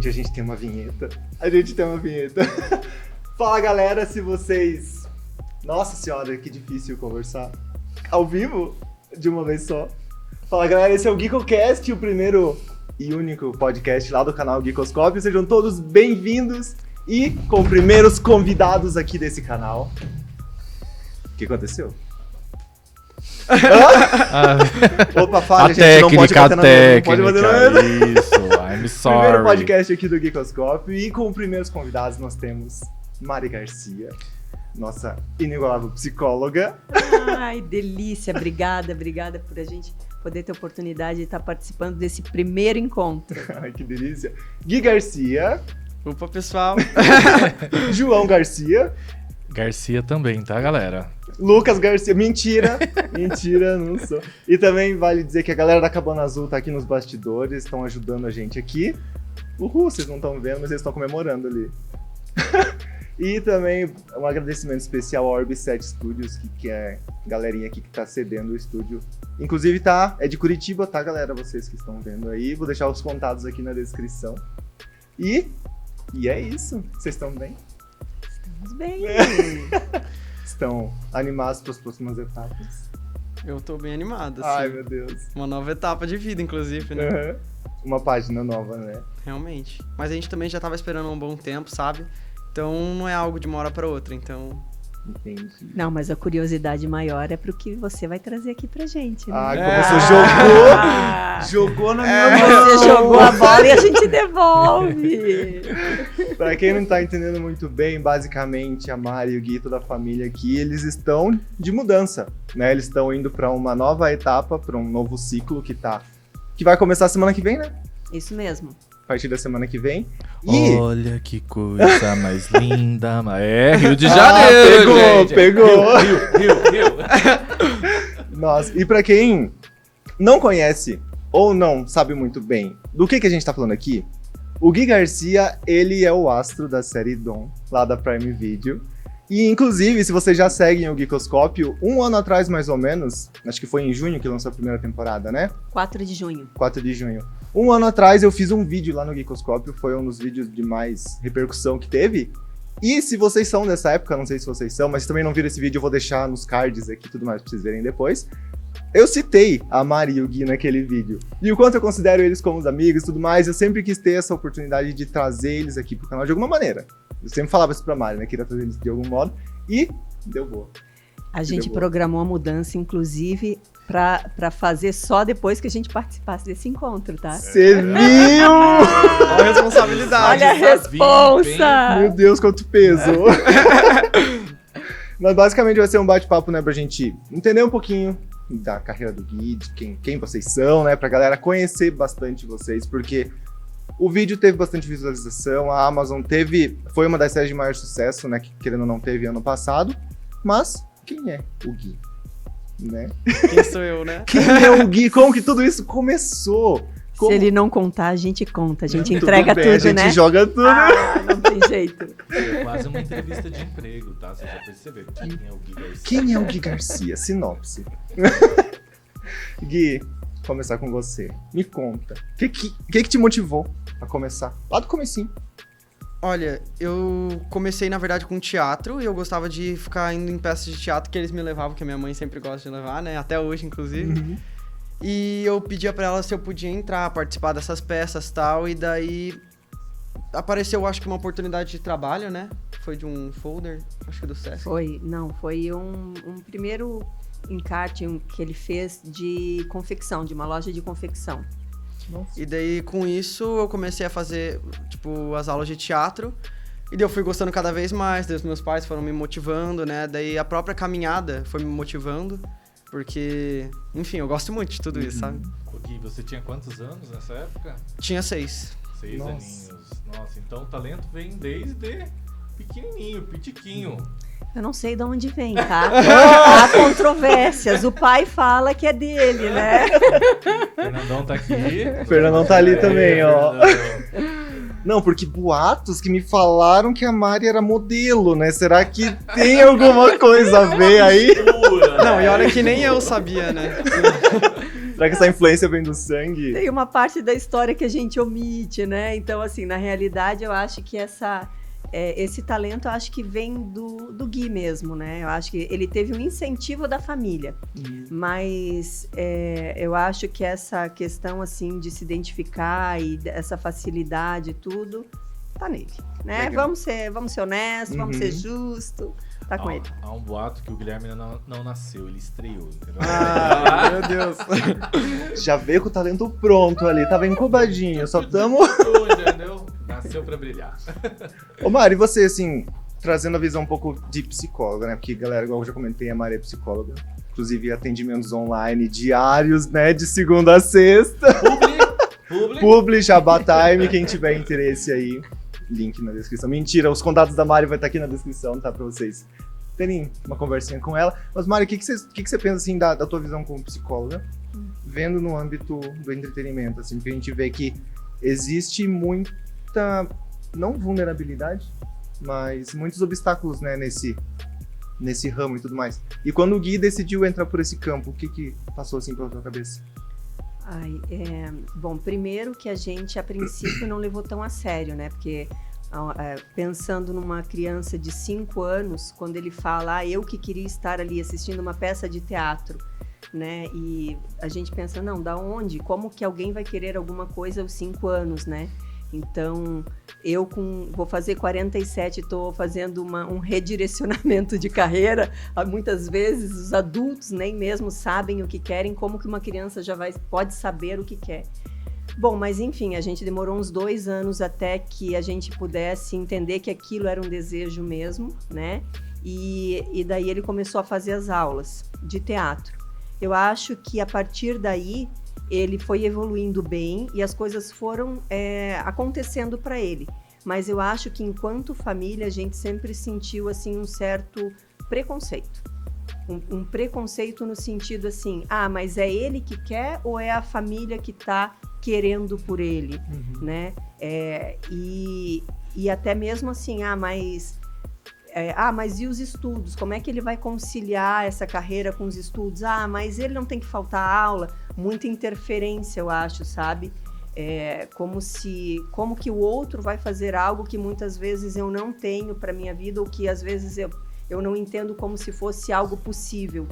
a gente tem uma vinheta. Fala, galera, se vocês... Nossa senhora, que difícil conversar ao vivo de uma vez só. Fala, galera, esse é o GeekoCast, o primeiro e único podcast lá do canal Geekoscópio. Sejam todos bem-vindos e com primeiros convidados aqui desse canal. O que aconteceu? Opa, falha, gente, não pode bater na mesa. Não pode bater na mesa. Isso, I'm sorry. Primeiro podcast aqui do Geekoscópio e com primeiros convidados nós temos Mari Garcia, nossa inigualável psicóloga. Ai, delícia, obrigada por a gente poder ter a oportunidade de estar participando desse primeiro encontro. Ai, que delícia. Gui Garcia. Opa, pessoal. João Garcia. Garcia também, tá, galera? Lucas Garcia. Mentira, não sou. E também vale dizer que a galera da Cabana Azul tá aqui nos bastidores, estão ajudando a gente aqui. Uhul, vocês não estão vendo, mas eles estão comemorando ali. E também um agradecimento especial ao Orb 7 Studios, que é a galerinha aqui que tá cedendo o estúdio. Inclusive é de Curitiba, tá, galera? Vocês que estão vendo aí. Vou deixar os contatos aqui na descrição. E é isso. Vocês estão bem? Estamos bem. Estão animados para as próximas etapas? Eu tô bem animado, assim. Ai, meu Deus. Uma nova etapa de vida, inclusive, né? Uhum. Uma página nova, né? Realmente. Mas a gente também já tava esperando um bom tempo, sabe? Então não é algo de uma hora pra outra, então... Entendi. Não, mas a curiosidade maior é pro que você vai trazer aqui pra gente, né? Ah, como você jogou na minha mão. Você jogou a bola e a gente devolve. Pra quem não tá entendendo muito bem, basicamente a Mari e o Gui, toda a família aqui, eles estão de mudança, né? Eles estão indo pra uma nova etapa, pra um novo ciclo que vai começar semana que vem, né? Isso mesmo. A partir da semana que vem. E... Olha que coisa mais linda. É, Rio de Janeiro, gente. Pegou. Rio. Nossa, e pra quem não conhece ou não sabe muito bem do que a gente tá falando aqui, o Gui Garcia, ele é o astro da série Dom, lá da Prime Video. E, inclusive, se vocês já seguem o Geekoscópio, um ano atrás, mais ou menos, acho que foi em junho que lançou a primeira temporada, né? 4 de junho. 4 de junho. Um ano atrás eu fiz um vídeo lá no Geekoscópio, foi um dos vídeos de mais repercussão que teve. E se vocês são dessa época, não sei se vocês são, mas se também não viram esse vídeo, eu vou deixar nos cards aqui e tudo mais pra vocês verem depois. Eu citei a Mari e o Gui naquele vídeo. E o quanto eu considero eles como os amigos e tudo mais, eu sempre quis ter essa oportunidade de trazer eles aqui pro canal de alguma maneira. Eu sempre falava isso pra Mari, né? Queria trazer eles de algum modo. E deu boa. A gente programou a mudança, inclusive, pra fazer só depois que a gente participasse desse encontro, tá? Você viu? Olha a responsabilidade. Olha a responsa! Meu Deus, quanto peso! Mas basicamente vai ser um bate-papo, né, pra gente entender um pouquinho da carreira do Gui, de quem vocês são, né, pra galera conhecer bastante vocês, porque o vídeo teve bastante visualização, a Amazon foi uma das séries de maior sucesso, né, que querendo ou não teve ano passado, mas quem é o Gui, né? Quem sou eu, né? Quem é o Gui? Como que tudo isso começou? Se ele não contar, a gente conta, a gente Tudo entrega bem, tudo, né? A gente joga tudo. Ah, não tem jeito. É quase uma entrevista de emprego, tá? Você já percebeu quem é o Gui Garcia. Quem é o Gui Garcia? Sinopse. Gui, começar com você. Me conta. O que te motivou a começar? Lá do comecinho. Olha, eu comecei, na verdade, com teatro e eu gostava de ficar indo em peças de teatro que eles me levavam, que a minha mãe sempre gosta de levar, né? Até hoje, inclusive. Uhum. E eu pedia pra ela se eu podia entrar, participar dessas peças e tal, e daí apareceu, acho que uma oportunidade de trabalho, né? Foi de um folder, acho que do Sesc. Foi um primeiro encarte que ele fez de confecção, de uma loja de confecção. Nossa. E daí, com isso, eu comecei a fazer, tipo, as aulas de teatro. E daí eu fui gostando cada vez mais, daí os meus pais foram me motivando, né? Daí a própria caminhada foi me motivando, porque, enfim, eu gosto muito de tudo isso, sabe? Gui, você tinha quantos anos nessa época? Tinha 6. 6 Nossa. aninhos. Nossa, então o talento vem desde pequenininho, pitiquinho. Eu não sei de onde vem, tá? Há controvérsias. O pai fala que é dele, né? Fernandão tá aqui. O Fernandão tá ali também, ó. Fernandão. Não, porque boatos que me falaram que a Mari era modelo, né? Será que tem alguma coisa a ver aí? Não, e olha que nem eu sabia, né? Será que essa influência vem do sangue? Tem uma parte da história que a gente omite, né? Então, assim, na realidade, eu acho que esse talento, eu acho que vem do Gui mesmo, né? Eu acho que ele teve um incentivo da família, mas eu acho que essa questão, assim, de se identificar e essa facilidade e tudo, tá nele, né? Legal. Vamos ser honestos, vamos ser justos, tá com ele. Há um boato que o Guilherme não nasceu, ele estreou, entendeu? Ah, meu Deus. Já veio com o talento pronto ali, tava incubadinho, só tamo... Entendeu? Nasceu pra brilhar. Ô Mari, você, assim, trazendo a visão um pouco de psicóloga, né? Porque, galera, igual eu já comentei, a Mari é psicóloga. Inclusive, atendimentos online diários, né? De segunda a sexta. Publi, Jabá Time, quem tiver interesse aí, link na descrição. Mentira, os contatos da Mari vai estar aqui na descrição, tá? Pra vocês terem uma conversinha com ela. Mas, Mari, o que você pensa, assim, da tua visão como psicóloga, vendo no âmbito do entretenimento, assim, porque a gente vê que existe muita, não vulnerabilidade, mas muitos obstáculos, né, nesse ramo e tudo mais. E quando o Gui decidiu entrar por esse campo, o que passou, assim, pela tua cabeça? Bom, primeiro que a gente, a princípio, não levou tão a sério, né? Porque pensando numa criança de 5 anos, quando ele fala, eu que queria estar ali assistindo uma peça de teatro, né? E a gente pensa, não, da onde? Como que alguém vai querer alguma coisa aos 5 anos, né? Então, vou fazer 47, estou fazendo um redirecionamento de carreira. Muitas vezes os adultos nem mesmo sabem o que querem, como que uma criança pode saber o que quer. Bom, mas enfim, a gente demorou uns 2 anos até que a gente pudesse entender que aquilo era um desejo mesmo, né? E daí ele começou a fazer as aulas de teatro. Eu acho que a partir daí ele foi evoluindo bem e as coisas foram acontecendo para ele. Mas eu acho que enquanto família a gente sempre sentiu assim um certo preconceito. Um preconceito no sentido assim, mas é ele que quer ou é a família que está querendo por ele, né? E até mesmo assim, mas e os estudos? Como é que ele vai conciliar essa carreira com os estudos? Mas ele não tem que faltar aula. Muita interferência, eu acho, sabe? Como que o outro vai fazer algo que muitas vezes eu não tenho para minha vida ou que às vezes eu não entendo como se fosse algo possível.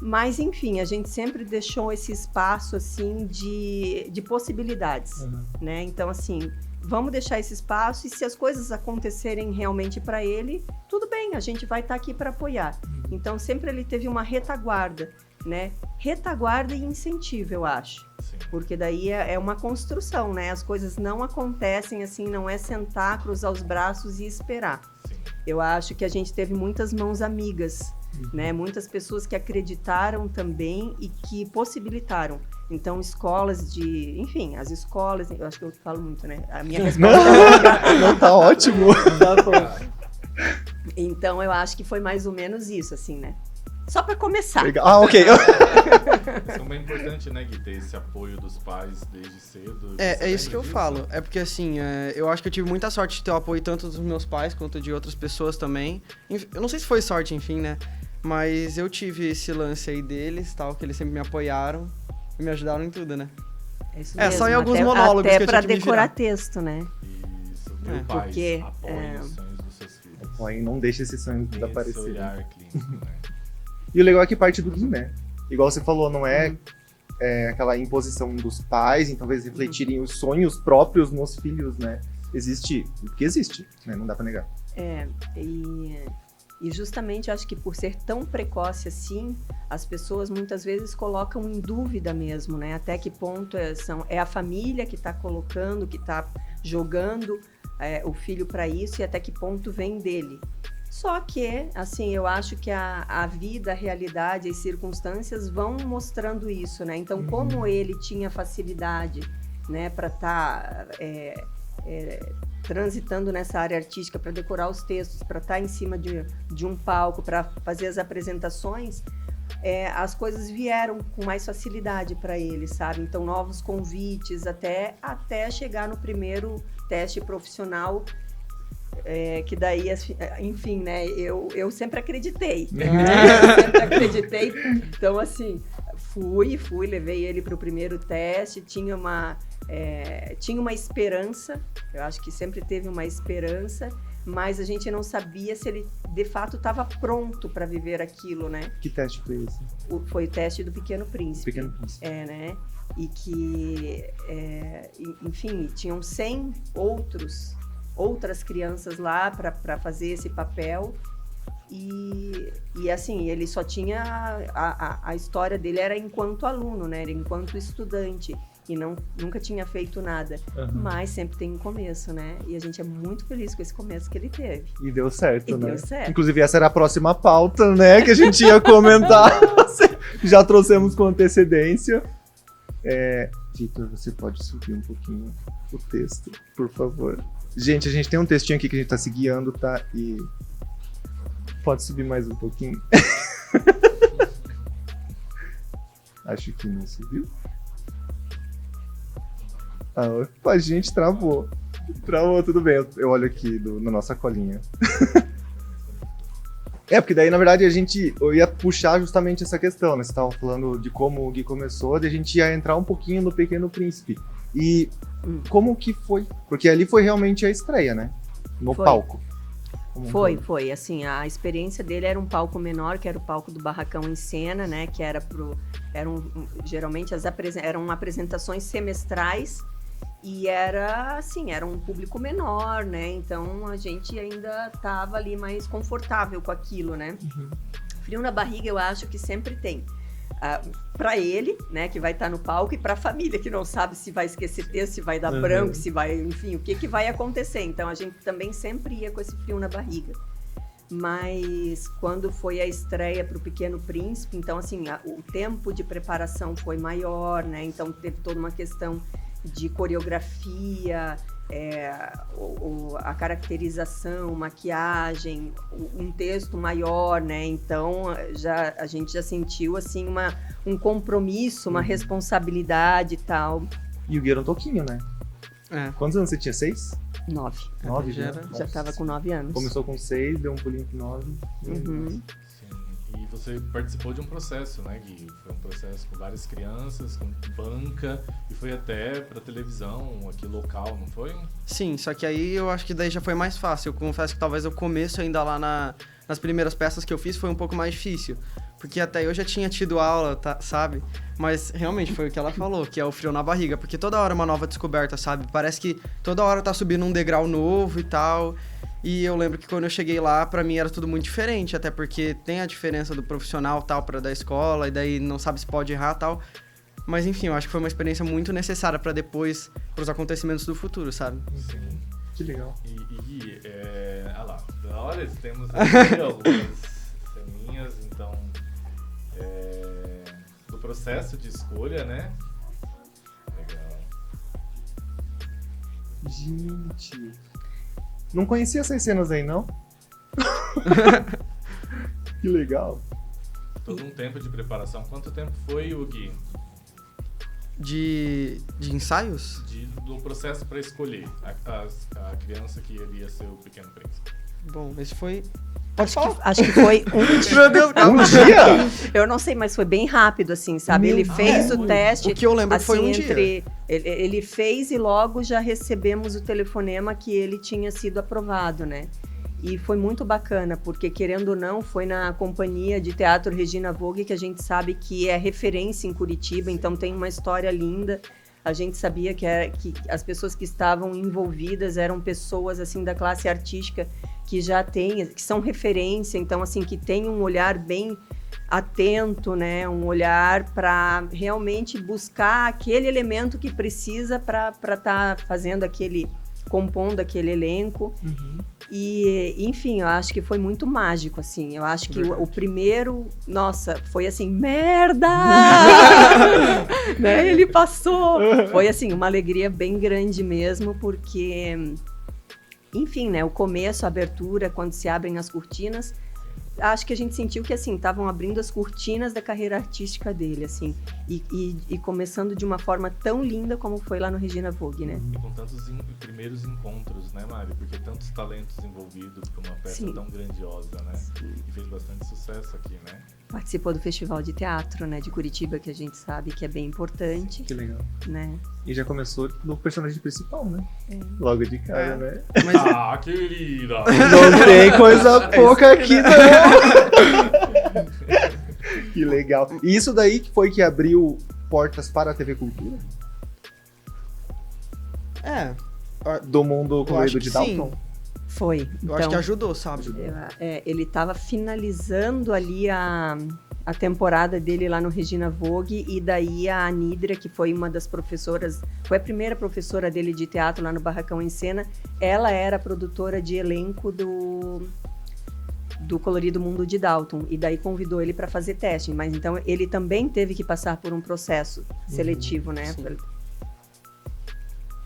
Mas, enfim, a gente sempre deixou esse espaço, assim, de possibilidades, né? Então, assim, vamos deixar esse espaço e se as coisas acontecerem realmente para ele, tudo bem, a gente vai estar aqui para apoiar. Então, sempre ele teve uma retaguarda, né? Retaguarda e incentivo, eu acho. Sim. Porque daí é uma construção, né? As coisas não acontecem assim, não é sentar, cruzar os braços e esperar. Sim. Eu acho que a gente teve muitas mãos amigas, né? Muitas pessoas que acreditaram também e que possibilitaram. Então, escolas enfim, as escolas, eu acho que eu falo muito, né? A minha resposta Não, tá ótimo. tá bom. Então, eu acho que foi mais ou menos isso, assim, né? Só para começar. Legal. Ok. Isso é bem importante, né, Gui, ter esse apoio dos pais desde cedo. É isso que eu falo. É porque, assim, eu acho que eu tive muita sorte de ter o apoio tanto dos meus pais quanto de outras pessoas também. Eu não sei se foi sorte, enfim, né? Mas eu tive esse lance aí deles, tal, que eles sempre me apoiaram e me ajudaram em tudo, né? Isso É, mesmo, só em alguns monólogos até que eu pra tinha que me decorar virar. texto, né? Isso, meu pai, porque, apoie os sonhos dos seus filhos. Apoiem, não deixe esse sonho Tem esse desaparecer. olhar clínico, né? E o legal é que parte do Gui, né? Igual você falou, não é aquela imposição dos pais em talvez refletirem os sonhos próprios nos filhos, né? Existe, porque existe, né? Não dá pra negar. E justamente acho que por ser tão precoce assim, as pessoas muitas vezes colocam em dúvida mesmo, né? Até que ponto é a família que está colocando, que está jogando o filho para isso e até que ponto vem dele. Só que, assim, eu acho que a vida, a realidade, as circunstâncias vão mostrando isso, né? Então, como ele tinha facilidade, né, para estar transitando nessa área artística, para decorar os textos, para estar em cima de um palco, para fazer as apresentações, as coisas vieram com mais facilidade para ele, sabe? Então, novos convites, até chegar no primeiro teste profissional, que daí, enfim, né, eu sempre acreditei, né? Eu sempre acreditei, então, assim, Fui, levei ele para o primeiro teste, tinha uma esperança, eu acho que sempre teve uma esperança, mas a gente não sabia se ele de fato estava pronto para viver aquilo, né? Que teste foi esse? Foi o teste do Pequeno Príncipe. Pequeno Príncipe. Né? E que, enfim, tinham 100 outras crianças lá para fazer esse papel. E assim, ele só tinha a história dele era enquanto aluno, né? Era enquanto estudante e nunca tinha feito nada. Mas sempre tem um começo, né? E a gente é muito feliz com esse começo que ele teve. E deu certo, né? Deu certo. Inclusive, essa era a próxima pauta, né? Que a gente ia comentar. Já trouxemos com antecedência. Vitor, você pode subir um pouquinho o texto, por favor. Gente, a gente tem um textinho aqui que a gente tá se guiando, tá? E pode subir mais um pouquinho. Acho que não subiu. A gente travou. Travou, tudo bem. Eu olho aqui na nossa colinha. Porque daí, na verdade, eu ia puxar justamente essa questão, né? Você estava falando de como o Gui começou, daí a gente ia entrar um pouquinho no Pequeno Príncipe. E como que foi? Porque ali foi realmente a estreia, né? No palco. Foi. Assim, a experiência dele era um palco menor, que era o palco do Barracão em Cena, né? Que geralmente eram apresentações semestrais. E era um público menor, né? Então a gente ainda estava ali mais confortável com aquilo, né? Frio na barriga eu acho que sempre tem. Para ele, né, que vai estar no palco, e para a família, que não sabe se vai esquecer texto, se vai dar branco, se vai, enfim, o que vai acontecer. Então a gente também sempre ia com esse frio na barriga. Mas quando foi a estreia para o Pequeno Príncipe, então assim, o tempo de preparação foi maior, né? Então teve toda uma questão de coreografia, a caracterização, maquiagem, um texto maior, né? Então a gente já sentiu assim um compromisso, uma responsabilidade e tal. E o Gui era um toquinho, né? Quantos anos você tinha? 6? 9. 9 já estava com 9 anos. Começou com 6, deu um pulinho com 9. Sim. E você participou de um processo, né, Gui? Foi um processo com várias crianças, com banca, e foi até pra televisão aqui local, não foi? Sim, só que aí eu acho que daí já foi mais fácil. Eu confesso que talvez o começo ainda lá nas primeiras peças que eu fiz foi um pouco mais difícil. Porque até eu já tinha tido aula, sabe? Mas realmente foi o que ela falou, que é o frio na barriga. Porque toda hora é uma nova descoberta, sabe? Parece que toda hora tá subindo um degrau novo e tal. E eu lembro que quando eu cheguei lá, pra mim era tudo muito diferente. Até porque tem a diferença do profissional tal da escola. E daí não sabe se pode errar tal. Mas enfim, eu acho que foi uma experiência muito necessária pra depois, pros acontecimentos do futuro, sabe? Sim. Que legal. E olha, temos aqui algumas ceninhas, então, do processo de escolha, né? Legal. Gente, não conhecia essas cenas aí, não? Que legal. Todo um tempo de preparação. Quanto tempo foi, Gui? De ensaios? Do processo para escolher a criança que ia ser o Pequeno Príncipe. Bom, esse foi... Acho que foi um dia. Meu Deus, calma. Um dia? Eu não sei, mas foi bem rápido, assim, sabe? Ele fez o teste. O que eu lembro assim, foi um dia. Ele fez e logo já recebemos o telefonema que ele tinha sido aprovado, né? E foi muito bacana, porque querendo ou não, foi na companhia de teatro Regina Vogue, que a gente sabe que é referência em Curitiba, então tem uma história linda. A gente sabia que as pessoas que estavam envolvidas eram pessoas assim da classe artística que são referência, então assim que tem um olhar bem atento, né, um olhar para realmente buscar aquele elemento que precisa para estar compondo aquele elenco. E, enfim, eu acho que foi muito mágico, assim. Eu acho que o primeiro, nossa, foi assim, merda! Né? Ele passou! Foi, assim, uma alegria bem grande mesmo, porque, enfim, né? O começo, a abertura, quando se abrem as cortinas, acho que a gente sentiu que, assim, estavam abrindo as cortinas da carreira artística dele, assim, e começando de uma forma tão linda como foi lá no Regina Vogue, né? E com tantos primeiros encontros, né, Mari? Porque tantos talentos envolvidos para uma peça Sim. tão grandiosa, né? E fez bastante sucesso aqui, né? Participou do Festival de Teatro, né, de Curitiba, que a gente sabe que é bem importante, Que legal. né? E já começou no personagem principal, né? Logo de cara, né? Mas Ah, querida! Não tem coisa pouca aqui, não. Que legal. E isso daí que foi que abriu portas para a TV Cultura? Do mundo colorido de sim. Dalton? Foi. eu acho que ajudou, sabe? Ele estava finalizando ali a temporada dele lá no Regina Vogue, e daí a Anidra, que foi uma das professoras, foi a primeira professora dele de teatro lá no Barracão em Cena, ela era produtora de elenco do Colorido Mundo de Dalton, e daí convidou ele para fazer teste, mas então ele também teve que passar por um processo seletivo, né? sim.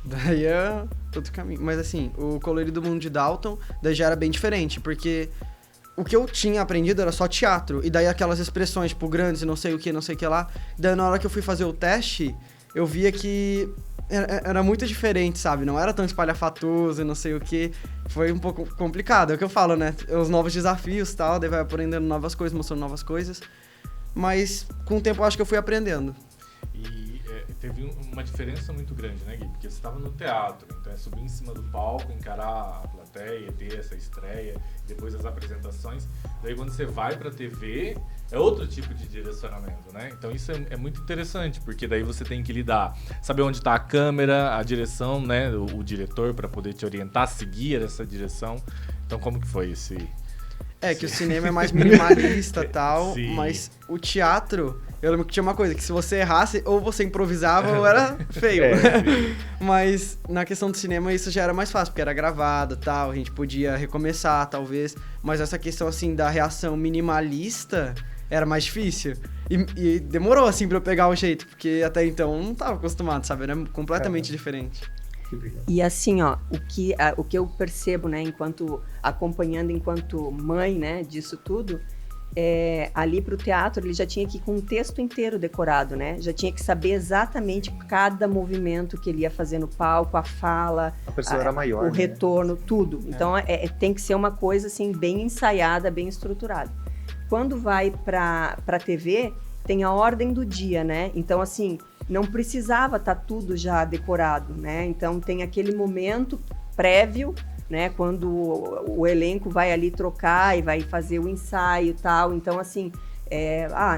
Daí é outro caminho. Mas assim, o Colorido Mundo de Dalton daí já era bem diferente, porque o que eu tinha aprendido era só teatro, e daí aquelas expressões, tipo, grandes e não sei o que lá. Daí na hora que eu fui fazer o teste, eu via que era muito diferente, sabe? Não era tão espalhafatoso e não sei o que. Foi um pouco complicado, é o que eu falo, né? Os novos desafios e tal, daí vai aprendendo novas coisas, mostrando novas coisas. Mas com o tempo eu acho que eu fui aprendendo. E teve uma diferença muito grande, né, Gui? Porque você estava no teatro, então é subir em cima do palco, encarar a plateia, ter essa estreia, depois as apresentações. Daí quando você vai pra TV, é outro tipo de direcionamento, né? Então isso é muito interessante, porque daí você tem que lidar, saber onde tá a câmera, a direção, né, o diretor, para poder te orientar, seguir essa direção. Então como que foi esse... É, que o cinema é mais minimalista e tal, Sim. mas o teatro, eu lembro que tinha uma coisa, que se você errasse, ou você improvisava ou era feio. Mas na questão do cinema isso já era mais fácil, porque era gravado e tal, a gente podia recomeçar, talvez. Mas essa questão, assim, da reação minimalista era mais difícil. E demorou, assim, pra eu pegar o jeito, porque até então eu não tava acostumado, sabe? Era completamente diferente. E assim, ó, o que eu percebo, né, acompanhando enquanto mãe, né, disso tudo, ali pro teatro ele já tinha que ir com um texto inteiro decorado, né? Já tinha que saber exatamente cada movimento que ele ia fazer no palco, a fala, A pessoa era maior, o né? retorno, tudo. Então tem que ser uma coisa assim bem ensaiada, bem estruturada. Quando vai pra TV, tem a ordem do dia, né? Então assim, não precisava estar tudo já decorado, né? Então tem aquele momento prévio, né? Quando o elenco vai ali trocar e vai fazer o ensaio e tal. Então, assim,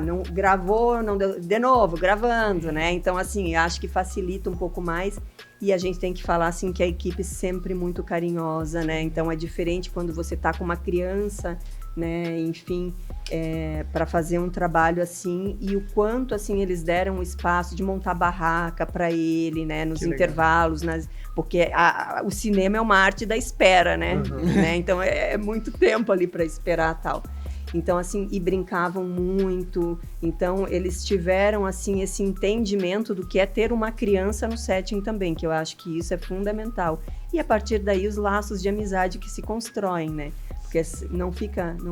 não gravou, não deu, de novo, gravando, né? Então, assim, acho que facilita um pouco mais. E a gente tem que falar, assim, que a equipe é sempre muito carinhosa, né? Então, é diferente quando você tá com uma criança, né? Enfim, para fazer um trabalho assim, e o quanto, assim, eles deram o espaço de montar barraca para ele, né? Nos intervalos, porque o cinema é uma arte da espera, né? Né? Então, é muito tempo ali para esperar tal. Então, assim, e brincavam muito. Então, eles tiveram, assim, esse entendimento do que é ter uma criança no setting também, que eu acho que isso é fundamental. E, a partir daí, os laços de amizade que se constroem, né? Porque não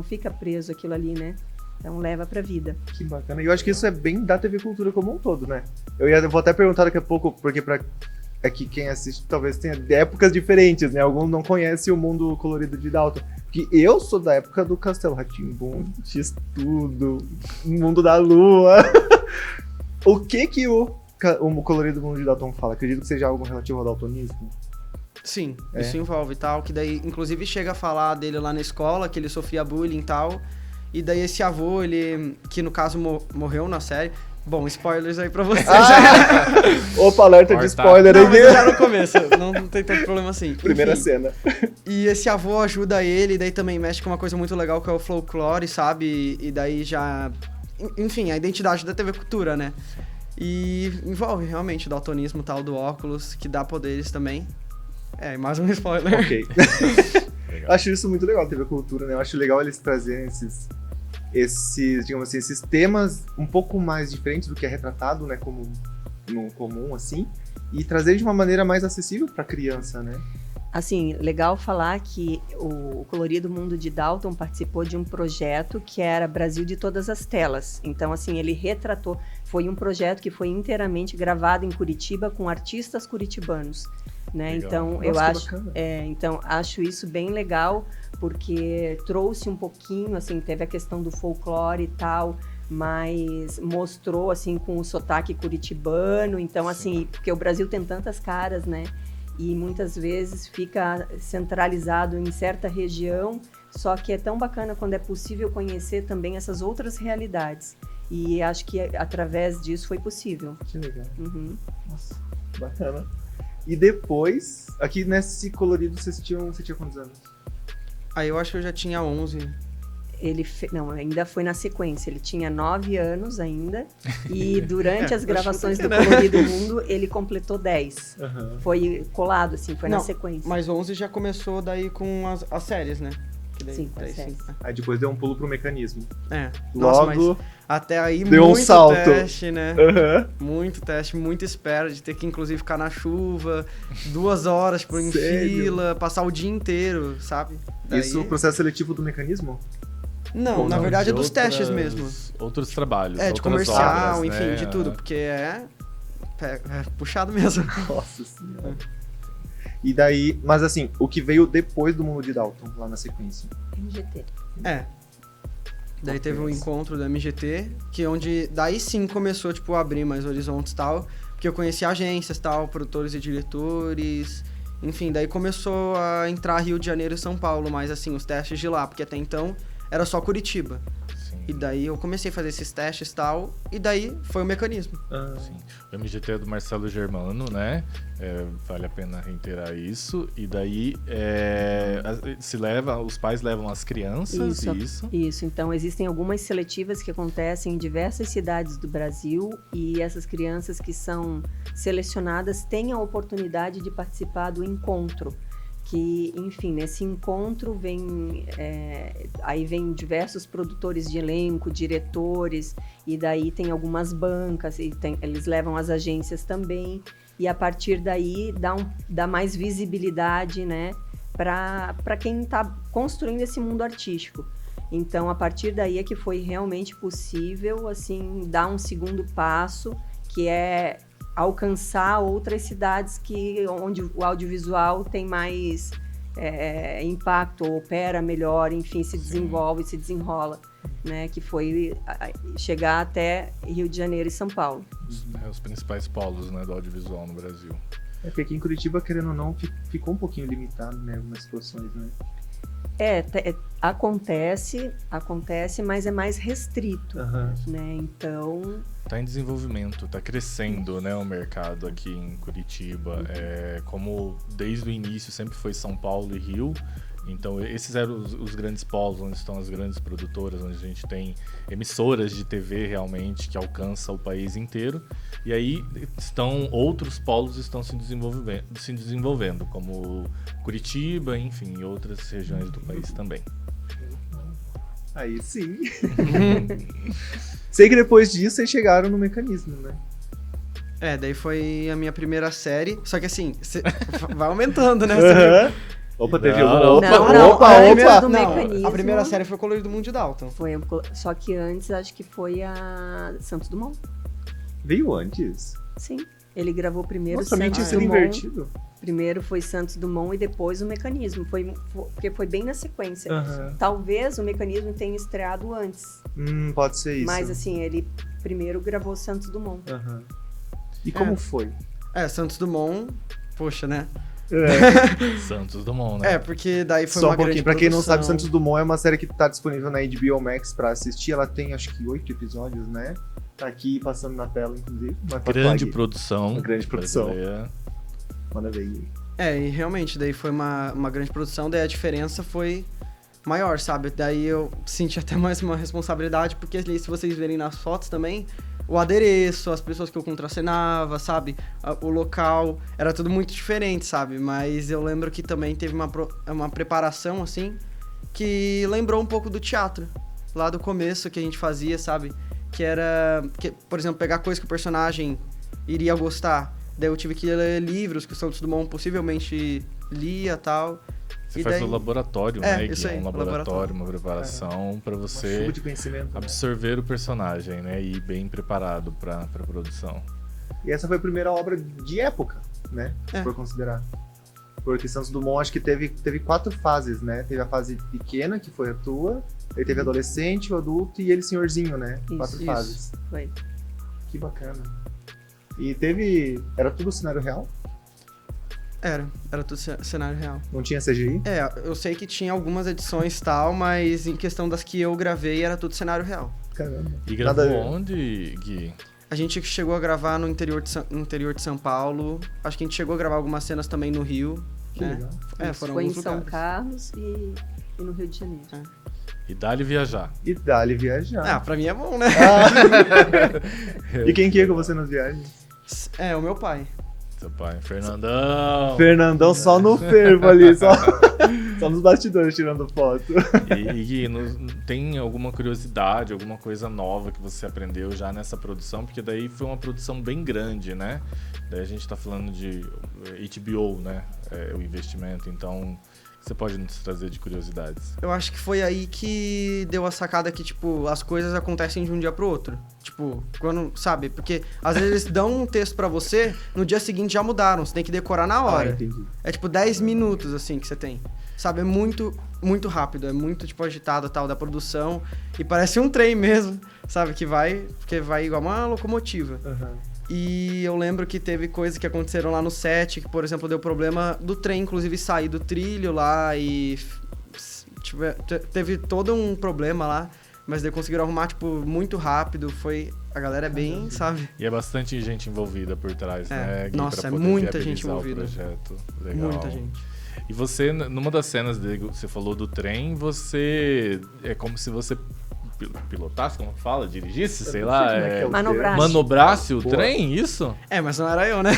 fica preso aquilo ali, né? Então, leva pra vida. Que bacana. E eu acho que isso é bem da TV Cultura como um todo, né? Eu vou até perguntar daqui a pouco, porque aqui quem assiste talvez tenha épocas diferentes, né? Alguns não conhecem o mundo colorido de Dalton. Porque eu sou da época do Castelo Rá-Tim-Bum, X-Tudo, Mundo da Lua. O que o colorido mundo de Dalton fala? Acredito que seja algo relativo ao daltonismo. Sim, isso envolve e tal, que daí, inclusive, chega a falar dele lá na escola, que ele sofria bullying e tal, e daí esse avô, ele, que no caso morreu na série. Bom, spoilers aí pra vocês. Opa, alerta de spoiler não, aí. Mas já no começo, não tem tanto problema assim. Primeira Enfim, cena. E esse avô ajuda ele, e daí também mexe com uma coisa muito legal, que é o folclore, sabe? E daí já... Enfim, a identidade da TV Cultura, né? E envolve realmente o daltonismo tal do óculos, que dá poderes também. Mais um spoiler. Ok. Acho isso muito legal, TV Cultura, né? Eu acho legal eles trazerem esses, digamos assim, esses temas um pouco mais diferentes do que é retratado, né? Como no comum, assim. E trazer de uma maneira mais acessível pra criança, né? Assim, legal falar que o Colorido Mundo de Dalton participou de um projeto que era Brasil de Todas as Telas. Então, assim, ele retratou, foi um projeto que foi inteiramente gravado em Curitiba com artistas curitibanos, né? Legal. Então, Nossa, eu que acho, bacana. então, acho isso bem legal, porque trouxe um pouquinho, assim, teve a questão do folclore e tal, mas mostrou, assim, com o sotaque curitibano. Então, assim, porque o Brasil tem tantas caras, né? E muitas vezes fica centralizado em certa região, só que é tão bacana quando é possível conhecer também essas outras realidades. E acho que através disso foi possível. Que legal. Uhum. Nossa, bacana. E depois, aqui nesse colorido, você tinha quantos anos? Aí eu acho que eu já tinha 11. Não, ainda foi na sequência. Ele tinha 9 anos ainda. E durante as gravações do Colorido Mundo, ele completou 10. Aham. Foi colado, assim, foi na Não, sequência. Mas 11 já começou daí com as séries, né? Que daí, Sim, com as daí séries. Aí depois deu um pulo pro mecanismo. É. Nossa, Logo, mas até aí deu um muito salto. teste, né? aham. Muito teste, muita espera de ter que, inclusive, ficar na chuva, 2 horas tipo, em Sério? fila, passar o dia inteiro, sabe? Daí- Isso, o processo seletivo do mecanismo? Não, Ou na não, verdade é De dos testes outras- mesmo. Outros trabalhos. É, de outras comercial, obras, enfim, né? de tudo, porque é puxado mesmo. Nossa senhora. E daí, mas assim, o que veio depois do Mundo de Dalton, lá na sequência? MGT. É. Daí teve um encontro do MGT, que onde daí sim começou, tipo, a abrir mais horizontes e tal, porque eu conheci agências tal, produtores e diretores, enfim, daí começou a entrar Rio de Janeiro e São Paulo, mas assim, os testes de lá, porque até então era só Curitiba. Sim. E daí eu comecei a fazer esses testes e tal, e daí foi o mecanismo. Sim. O MGT é do Marcelo Germano, né? Vale a pena reiterar isso. E daí os pais levam as crianças, isso. Isso, então existem algumas seletivas que acontecem em diversas cidades do Brasil e essas crianças que são selecionadas têm a oportunidade de participar do encontro. Que, enfim, nesse encontro aí vem diversos produtores de elenco, diretores, e daí tem algumas bancas, eles levam as agências também, e a partir daí dá mais visibilidade, né, para quem está construindo esse mundo artístico. Então, a partir daí é que foi realmente possível, assim, dar um segundo passo, que é alcançar outras cidades onde o audiovisual tem mais impacto, opera melhor, enfim, se desenvolve, se desenrola, né? Que foi chegar até Rio de Janeiro e São Paulo. Os principais polos, né, do audiovisual no Brasil. É porque aqui em Curitiba, querendo ou não, ficou um pouquinho limitado, né, algumas situações, né? Acontece, mas é mais restrito, Aham. né? Então, Tá em desenvolvimento, tá crescendo, né, o mercado aqui em Curitiba. Como desde o início sempre foi São Paulo e Rio, então esses eram os grandes polos, onde estão as grandes produtoras, onde a gente tem emissoras de TV realmente que alcançam o país inteiro. E aí outros polos estão se desenvolvendo, como Curitiba, enfim, e outras regiões do país também. Aí sim. Sei que depois disso vocês chegaram no mecanismo, né? Daí foi a minha primeira série, só que assim, vai aumentando, né? Aham. Opa, teve Não. opa. do Não, mecanismo. a primeira série foi o Colorido Mundo de Dalton. Só que antes acho que foi a Santos Dumont. Veio antes? Sim, ele gravou primeiro Nossa, pra mim tinha Santos sido Dumont. invertido. Primeiro foi Santos Dumont e depois o Mecanismo. Porque foi bem na sequência. Aham. Talvez o Mecanismo tenha estreado antes. Pode ser isso. Mas assim, ele primeiro gravou Santos Dumont. Aham. E como foi? Santos Dumont, poxa, né? Santos Dumont, né? Porque daí foi Só uma um pouquinho, grande pra quem não sabe, produção. Santos Dumont é uma série que tá disponível na HBO Max pra assistir. Ela tem acho que 8 episódios, né? Tá aqui passando na tela, inclusive. Mas pode Grande falar, produção. Uma grande produção. brasileira. Manda ver. E realmente, daí foi uma grande produção, daí a diferença foi maior, sabe? Daí eu senti até mais uma responsabilidade, porque ali, se vocês verem nas fotos também, o adereço, as pessoas que eu contracenava, sabe? O local, era tudo muito diferente, sabe? Mas eu lembro que também teve uma preparação, assim, que lembrou um pouco do teatro, lá do começo que a gente fazia, sabe? Por exemplo, pegar coisa que o personagem iria gostar. Daí eu tive que ler livros que o Santos Dumont possivelmente lia e tal. Você E faz daí- o laboratório, É, né, Gui? isso aí, Um o laboratório, laboratório. uma preparação pra Uma você chuva de conhecimento. Né? absorver o personagem, né? E ir bem preparado pra produção. E essa foi a primeira obra de época, né? Se É. for considerar. Porque Santos Dumont acho que teve 4 fases, né? Teve a fase pequena, que foi a tua, aí teve adolescente, o adulto e ele senhorzinho, né? Isso, 4 isso. fases. Foi. Que bacana. E teve. Era tudo cenário real? Era tudo cenário real. Não tinha CGI? Eu sei que tinha algumas edições e tal, mas em questão das que eu gravei, era tudo cenário real. Caramba. E Nada a gravou ver. onde, Gui? A gente chegou a gravar no interior de São Paulo. Acho que a gente chegou a gravar algumas cenas também no Rio. Que né? legal. Foram Foi em alguns São lugares. Carlos e no Rio de Janeiro. E dá-lhe viajar. E dá-lhe viajar. Pra mim é bom, né? E quem que ia com você nas viagens? O meu pai. Seu pai, Fernandão. Fernandão só no fervo ali, só nos bastidores tirando foto. E Gui, tem alguma curiosidade, alguma coisa nova que você aprendeu já nessa produção? Porque daí foi uma produção bem grande, né? Daí a gente tá falando de HBO, né? O investimento. Então, você pode nos trazer de curiosidades? Eu acho que foi aí que deu a sacada que, tipo, as coisas acontecem de um dia pro outro. Tipo, quando, sabe? Porque às vezes eles dão um texto pra você, no dia seguinte já mudaram, você tem que decorar na hora. Entendi. É tipo 10 minutos, assim, que você tem. Sabe, é muito, muito rápido, é muito, tipo, agitado tal da produção. E parece um trem mesmo, sabe? Porque vai igual uma locomotiva. E eu lembro que teve coisas que aconteceram lá no set, que, por exemplo, deu problema do trem, inclusive, sair do trilho lá e... teve todo um problema lá, mas daí conseguiram arrumar, tipo, muito rápido. A galera é bem, sabe? E é bastante gente envolvida por trás, né, Gui? Nossa, pra é poder muita gente viabilizar o envolvida. projeto. Legal. Muita gente. E você, numa das cenas dele, você falou do trem, você... É como se você pilotasse, como fala? Dirigisse, sei lá. Manobrasse. Manobrasse o Boa. trem, isso? Mas não era eu, né?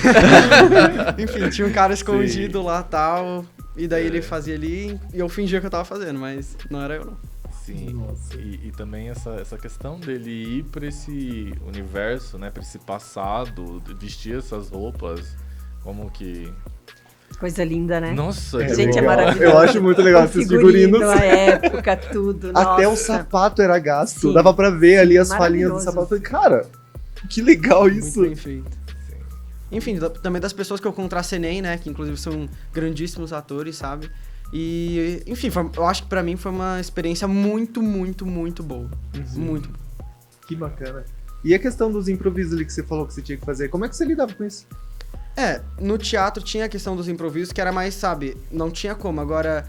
Enfim, tinha um cara escondido lá tal, e daí ele fazia ali, e eu fingia que eu tava fazendo, mas não era eu, não. Sim. Nossa. E também essa questão dele ir pra esse universo, né? Pra esse passado, vestir essas roupas, como que... Coisa linda, né? Nossa, que Gente, é legal. maravilhoso. Eu acho muito legal esses figurinos. A época, tudo. Até o nossa. sapato era gasto. Sim. Dava pra ver ali as falinhas do Maravilhoso. sapato. Eu falei, cara, que legal isso. Muito bem feito. Enfim, também das pessoas que eu contracenei, né? Que inclusive são grandíssimos atores, sabe? E, enfim, eu acho que pra mim foi uma experiência muito, muito, muito boa. Muito boa. Que bacana. E a questão dos improvisos ali que você falou que você tinha que fazer, como é que você lidava com isso? No teatro tinha a questão dos improvisos, que era mais, sabe, não tinha como. Agora,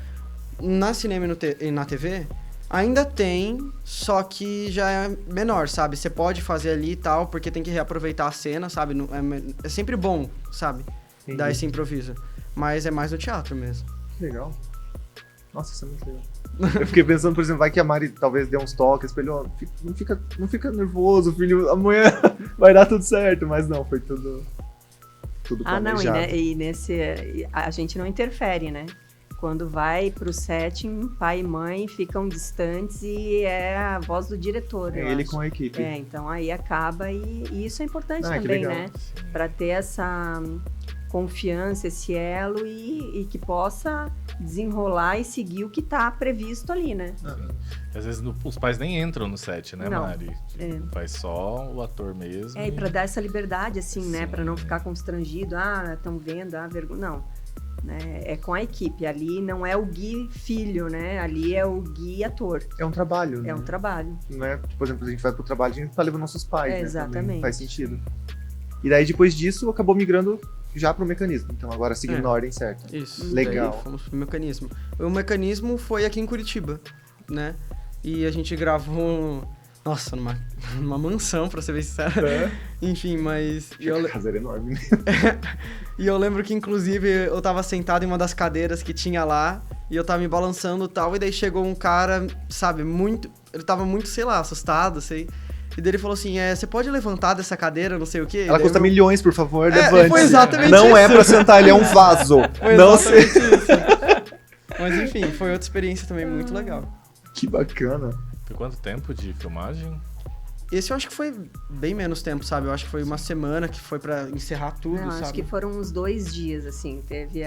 na cinema e na TV, ainda tem, só que já é menor, sabe? Você pode fazer ali e tal, porque tem que reaproveitar a cena, sabe? É sempre bom, sabe? Entendi. Dar esse improviso. Mas é mais no teatro mesmo. Que legal. Nossa, isso é muito legal. Eu fiquei pensando, por exemplo, vai que a Mari talvez dê uns toques pra ele, ó, não fica nervoso, filho, amanhã vai dar tudo certo, mas não, foi tudo Não, planejado. e nesse... A gente não interfere, né? Quando vai pro setting, pai e mãe ficam distantes e é a voz do diretor, eu É ele acho. com a equipe. Então aí acaba e isso é importante Ah, que também, legal. né? Pra ter essa confiança, esse elo e que possa desenrolar e seguir o que tá previsto ali, né? Às vezes os pais nem entram no set, né, Não. Mari? Vai só o ator mesmo. E pra dar essa liberdade, assim, né? Sim. Pra não ficar constrangido, estão vendo, vergonha. Não. Né? É com a equipe. Ali não é o Gui filho, né? Ali é o Gui ator. É um trabalho, né? É um trabalho. Não é, por exemplo, a gente vai pro trabalho, a gente tá levando nossos pais, né? Exatamente. Também faz sentido. E daí, depois disso, acabou migrando já pro mecanismo. Então, agora seguindo na ordem certa. Isso. Legal. Daí fomos pro mecanismo. O mecanismo foi aqui em Curitiba, né? E a gente gravou, nossa, numa mansão, pra ser bem sincero. Enfim, mas... A casa era enorme, né? E eu lembro que, inclusive, eu tava sentado em uma das cadeiras que tinha lá, e eu tava me balançando e tal, e daí chegou um cara, sabe, ele tava muito, sei lá, assustado, sei. E daí ele falou assim, você pode levantar dessa cadeira, não sei o quê? Ela Daí custa milhões, por favor, levante. foi exatamente Não isso. é pra sentar, ele é um vaso. Foi Não exatamente sei. isso. Mas enfim, foi outra experiência também muito legal. Que bacana. Foi quanto tempo de filmagem? Esse eu acho que foi bem menos tempo, sabe? Eu acho que foi uma semana que foi pra encerrar tudo, Não, sabe? acho que foram uns 2 dias, assim. Teve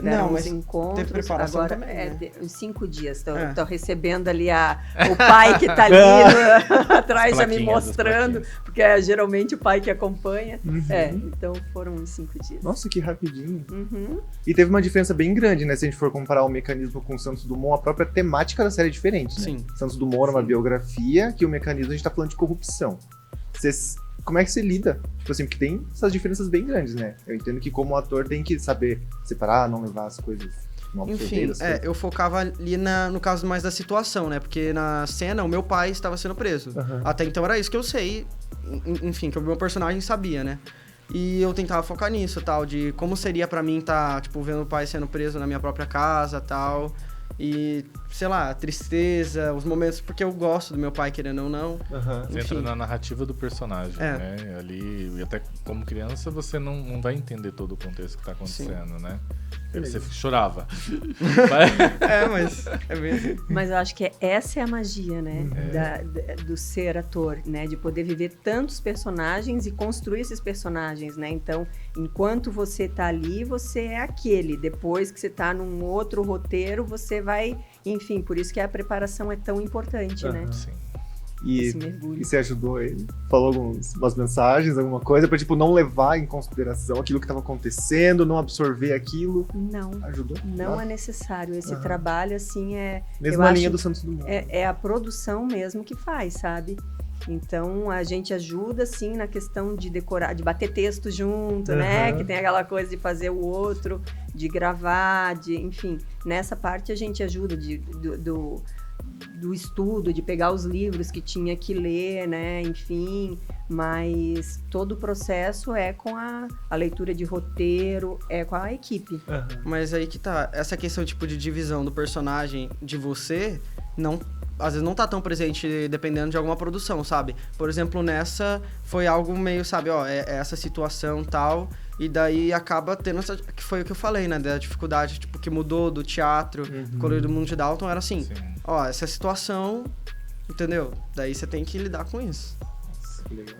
tiveram Não, uns mas encontros. teve preparação agora também, né? uns 5 dias. Tô É. recebendo ali o pai que tá ali atrás já me plaquinhas, as mostrando, plaquinhas. porque é geralmente o pai que acompanha. Uhum. Então foram uns 5 dias. Nossa, que rapidinho. Uhum. E teve uma diferença bem grande, né? Se a gente for comparar o Mecanismo com o Santos Dumont, a própria temática da série é diferente, né? Sim. Santos Dumont era uma biografia, que o Mecanismo a gente tá falando de corrupção. Como é que você lida? Tipo assim, porque tem essas diferenças bem grandes, né? Eu entendo que como ator tem que saber separar, não levar as coisas, não absorver Enfim, as coisas. eu focava ali no caso mais da situação, né? Porque na cena o meu pai estava sendo preso. Aham. Até então era isso que eu sei, enfim, que o meu personagem sabia, né? E eu tentava focar nisso, tal, de como seria pra mim tá, tipo, vendo o pai sendo preso na minha própria casa, tal. E, sei lá, a tristeza, os momentos, porque eu gosto do meu pai, querendo ou não. Aham. Você entra Enfim. na narrativa do personagem, É. né? Ali, e até como criança, você não vai entender todo o contexto que tá acontecendo, né? Aí você chorava. Mas é bem... Mas eu acho que essa é a magia, né? Do ser ator, né? De poder viver tantos personagens e construir esses personagens, né? Então, enquanto você tá ali, você é aquele. Depois que você tá num outro roteiro, você vai... Enfim, por isso que a preparação é tão importante, né? Sim. E Esse mergulho. você ajudou ele? Falou umas mensagens, alguma coisa, pra tipo, não levar em consideração aquilo que tava acontecendo, não absorver aquilo? Não, Ajudou? não Tá? é necessário. Esse Aham. trabalho, assim, Mesma eu linha acho- do Santos Dumont. é a produção mesmo que faz, sabe? Então, a gente ajuda, assim, na questão de decorar, de bater texto junto, né? Aham. Que tem aquela coisa de fazer o outro, de gravar, enfim. Nessa parte, a gente ajuda do estudo, de pegar os livros que tinha que ler, né? Enfim, mas todo o processo é com a leitura de roteiro, é com a equipe. Aham. Mas aí que tá, essa questão, tipo, de divisão do personagem de você, não... Às vezes não tá tão presente dependendo de alguma produção, sabe? Por exemplo, nessa foi algo meio, sabe, ó, é essa situação tal, e daí acaba tendo essa, que foi o que eu falei, né, da dificuldade, tipo, que mudou do teatro, Colorido do Mundo de Dalton, era assim, Sim. ó, essa situação, entendeu? Daí você tem que lidar com isso. Nossa, que legal.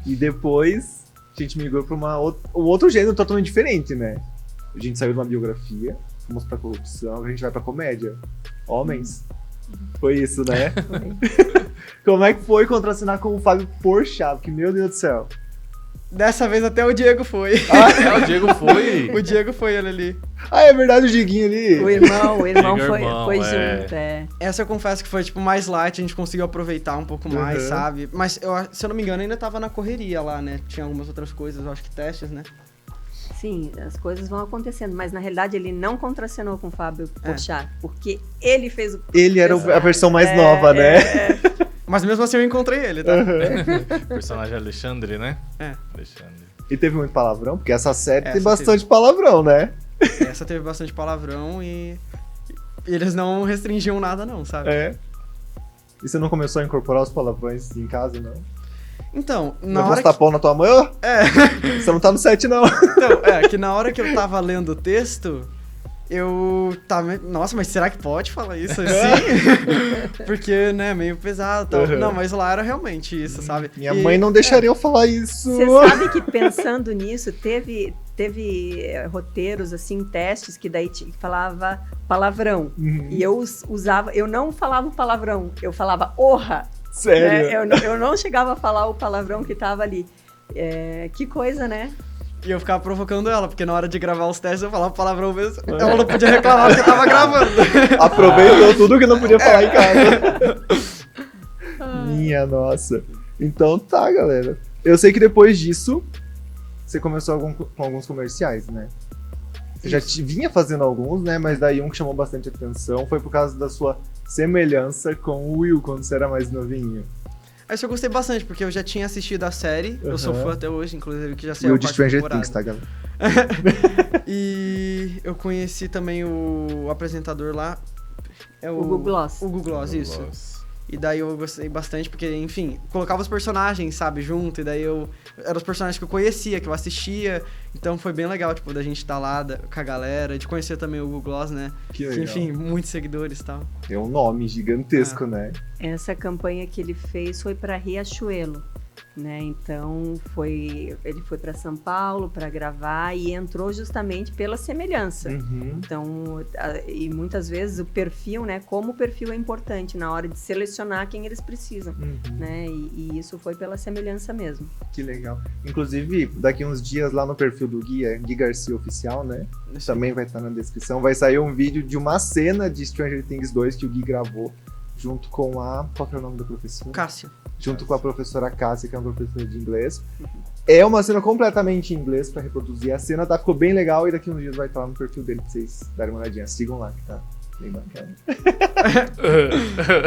E depois a gente migrou pra um outro gênero totalmente diferente, né? A gente saiu de uma biografia, fomos pra corrupção, a gente vai pra comédia. Homens. Foi isso, né? Como é que foi contracenar com o Fábio Porchat? Que, meu Deus do céu. Dessa vez até o Diego foi. O Diego foi. O Diego foi ele ali. Ah, é verdade, o Diguinho ali. O irmão Diego foi, irmão, foi é. junto, é. Essa eu confesso que foi, tipo, mais light, a gente conseguiu aproveitar um pouco mais, Uhum. sabe? Mas, se eu não me engano, ainda tava na correria lá, né? Tinha algumas outras coisas, eu acho que testes, né? Sim, as coisas vão acontecendo, mas na realidade ele não contracenou com o Fábio Porchat, porque ele fez o... Ele era a versão mais nova, né? Mas mesmo assim eu encontrei ele, tá? O personagem Alexandre, né? É. Alexandre. E teve muito palavrão, porque essa série tem Essa bastante palavrão, né? Essa teve bastante palavrão e eles não restringiam nada não, sabe? É. E você não começou a incorporar os palavrões em casa, não? Então, Não na vou hora estar pão na tua mãe? Ô, É, você não tá no set, não. então, que na hora que eu tava lendo o texto, eu tava... Nossa, mas será que pode falar isso assim? Porque, né, meio pesado e tal. Uhum. Não, mas lá era realmente isso, sabe? Minha E- mãe não deixaria eu falar isso. Você sabe que pensando nisso, teve roteiros, assim, testes que daí falava palavrão. Uhum. E eu usava, eu não falava o palavrão, eu falava orra. Sério. Né? Eu não chegava a falar o palavrão que tava ali. Que coisa, né? E eu ficava provocando ela, porque na hora de gravar os testes eu falava palavrão mesmo. Ela não podia reclamar porque eu tava gravando. Aproveitou tudo que não podia falar em casa. Minha nossa. Então tá, galera. Eu sei que depois disso, você começou com alguns comerciais, né? Você já vinha fazendo alguns, né? Mas daí um que chamou bastante atenção foi por causa da sua semelhança com o Will, quando você era mais novinho. Isso eu gostei bastante, porque eu já tinha assistido a série, eu sou Uhum. fã até hoje, inclusive, que já saiu Will a de quarta Stranger temporada. Things, tá, galera? E eu conheci também o apresentador lá. É O Hugo Gloss. O Hugo Gloss, isso. Nossa. E daí eu gostei bastante, porque, enfim, colocava os personagens, sabe, junto, e daí eram os personagens que eu conhecia, que eu assistia, então foi bem legal, tipo, da gente estar lá com a galera, de conhecer também o Hugo Gloss, né? Que Que, legal. enfim, muitos seguidores e tal. É um nome gigantesco, né? Essa campanha que ele fez foi para Riachuelo. né? Então ele foi para São Paulo para gravar e entrou justamente pela semelhança. Uhum. Então, e muitas vezes o perfil, né? Como o perfil é importante na hora de selecionar quem eles precisam, Uhum. né? E isso foi pela semelhança mesmo. Que legal. Inclusive, daqui uns dias lá no perfil do Gui, é Gui Garcia Oficial, né? Também vai estar na descrição. Vai sair um vídeo de uma cena de Stranger Things 2 que o Gui gravou junto com a... Qual que é o nome da professora? Cássia. Junto com a professora Cássia, que é uma professora de inglês. É uma cena completamente em inglês pra reproduzir a cena, tá? Ficou bem legal e daqui uns dias vai estar lá no perfil dele pra vocês darem uma olhadinha. Sigam lá, que tá bem bacana.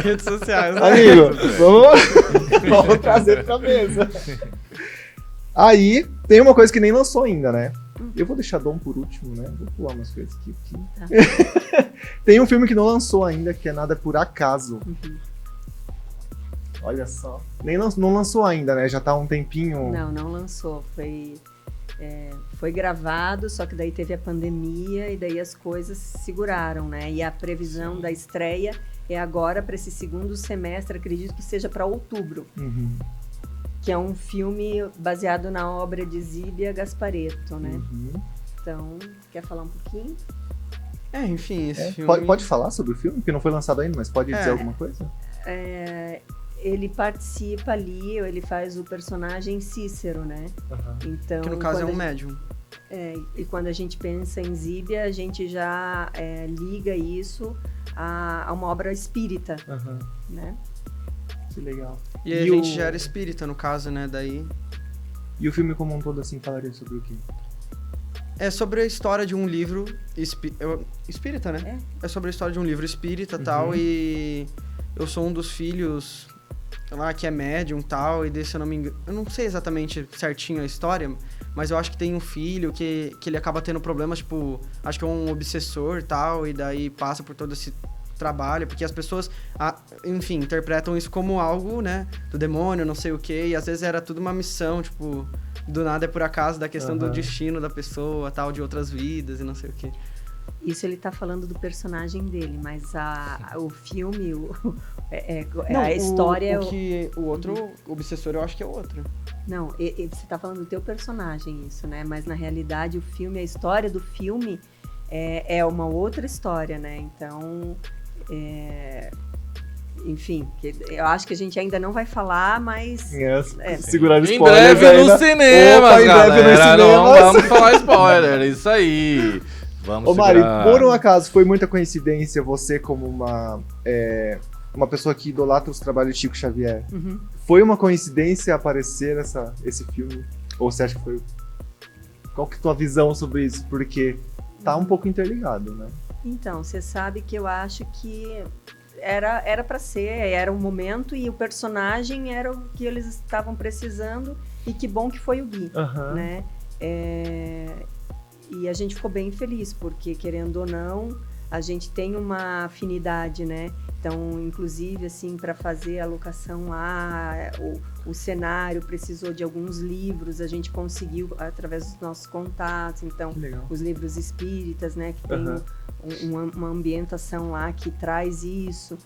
Redes sociais, né? Amigo, vamos trazer pra mesa. Aí, tem uma coisa que nem lançou ainda, né? Eu vou deixar Dom por último, né? Vou pular umas coisas aqui. Tá. Tem um filme que não lançou ainda, que é Nada Por Acaso. Uhum. Olha só. Não lançou ainda, né? Já tá há um tempinho. Não lançou. Foi gravado, só que daí teve a pandemia e daí as coisas se seguraram, né? E a previsão da estreia é agora para esse segundo semestre, acredito que seja para outubro, Uhum. que é um filme baseado na obra de Zíbia Gasparetto, né? Uhum. Então, quer falar um pouquinho? Enfim, esse É, filme... pode falar sobre o filme? Que não foi lançado ainda, mas pode dizer alguma coisa? Ele participa ali, ele faz o personagem Cícero, né? Uhum. Então, Que no caso é quando um médium. E quando a gente pensa em Zíbia, a gente já liga isso a uma obra espírita, Uhum. né? Que legal. E aí a gente já era espírita, no caso, né? Daí... E o filme como um todo, assim, falaria sobre o quê? É sobre a história de um livro espírita, né? É sobre a história de um livro espírita e tal, e eu sou um dos filhos lá que é médium e tal, e desse eu não me engano, eu não sei exatamente certinho a história, mas eu acho que tem um filho que ele acaba tendo problemas, tipo, acho que é um obsessor e tal, e daí passa por todo esse trabalho, porque as pessoas, enfim, interpretam isso como algo, né, do demônio, não sei o quê, e às vezes era tudo uma missão, tipo, do nada é por acaso, da questão do destino da pessoa, tal, de outras vidas e não sei o quê. Isso ele tá falando do personagem dele, mas o filme, Não, a história... O outro obsessor eu acho que é outro. Não, você tá falando do teu personagem isso, né? Mas na realidade o filme, a história do filme é uma outra história, né? Então, enfim, eu acho que a gente ainda não vai falar, mas... Segurar Em spoilers breve ainda. no cinema, Opa, em breve galera. nos Não cinemas. vamos falar spoiler, isso aí. Vamos Ô Mari, segurar. por um acaso, foi muita coincidência você como uma pessoa que idolatra os trabalhos de Chico Xavier. Uhum. Foi uma coincidência aparecer esse filme? Ou você acha que foi... Qual que é a tua visão sobre isso? Porque tá um pouco interligado, né? Então, você sabe que eu acho que era para ser, era um momento e o personagem era o que eles estavam precisando e que bom que foi o Gui, né? E a gente ficou bem feliz, porque querendo ou não, a gente tem uma afinidade, né? Então, inclusive, assim, para fazer a locação lá, o cenário precisou de alguns livros, a gente conseguiu através dos nossos contatos. Então, os livros espíritas, né, que tem uma ambientação lá que traz isso.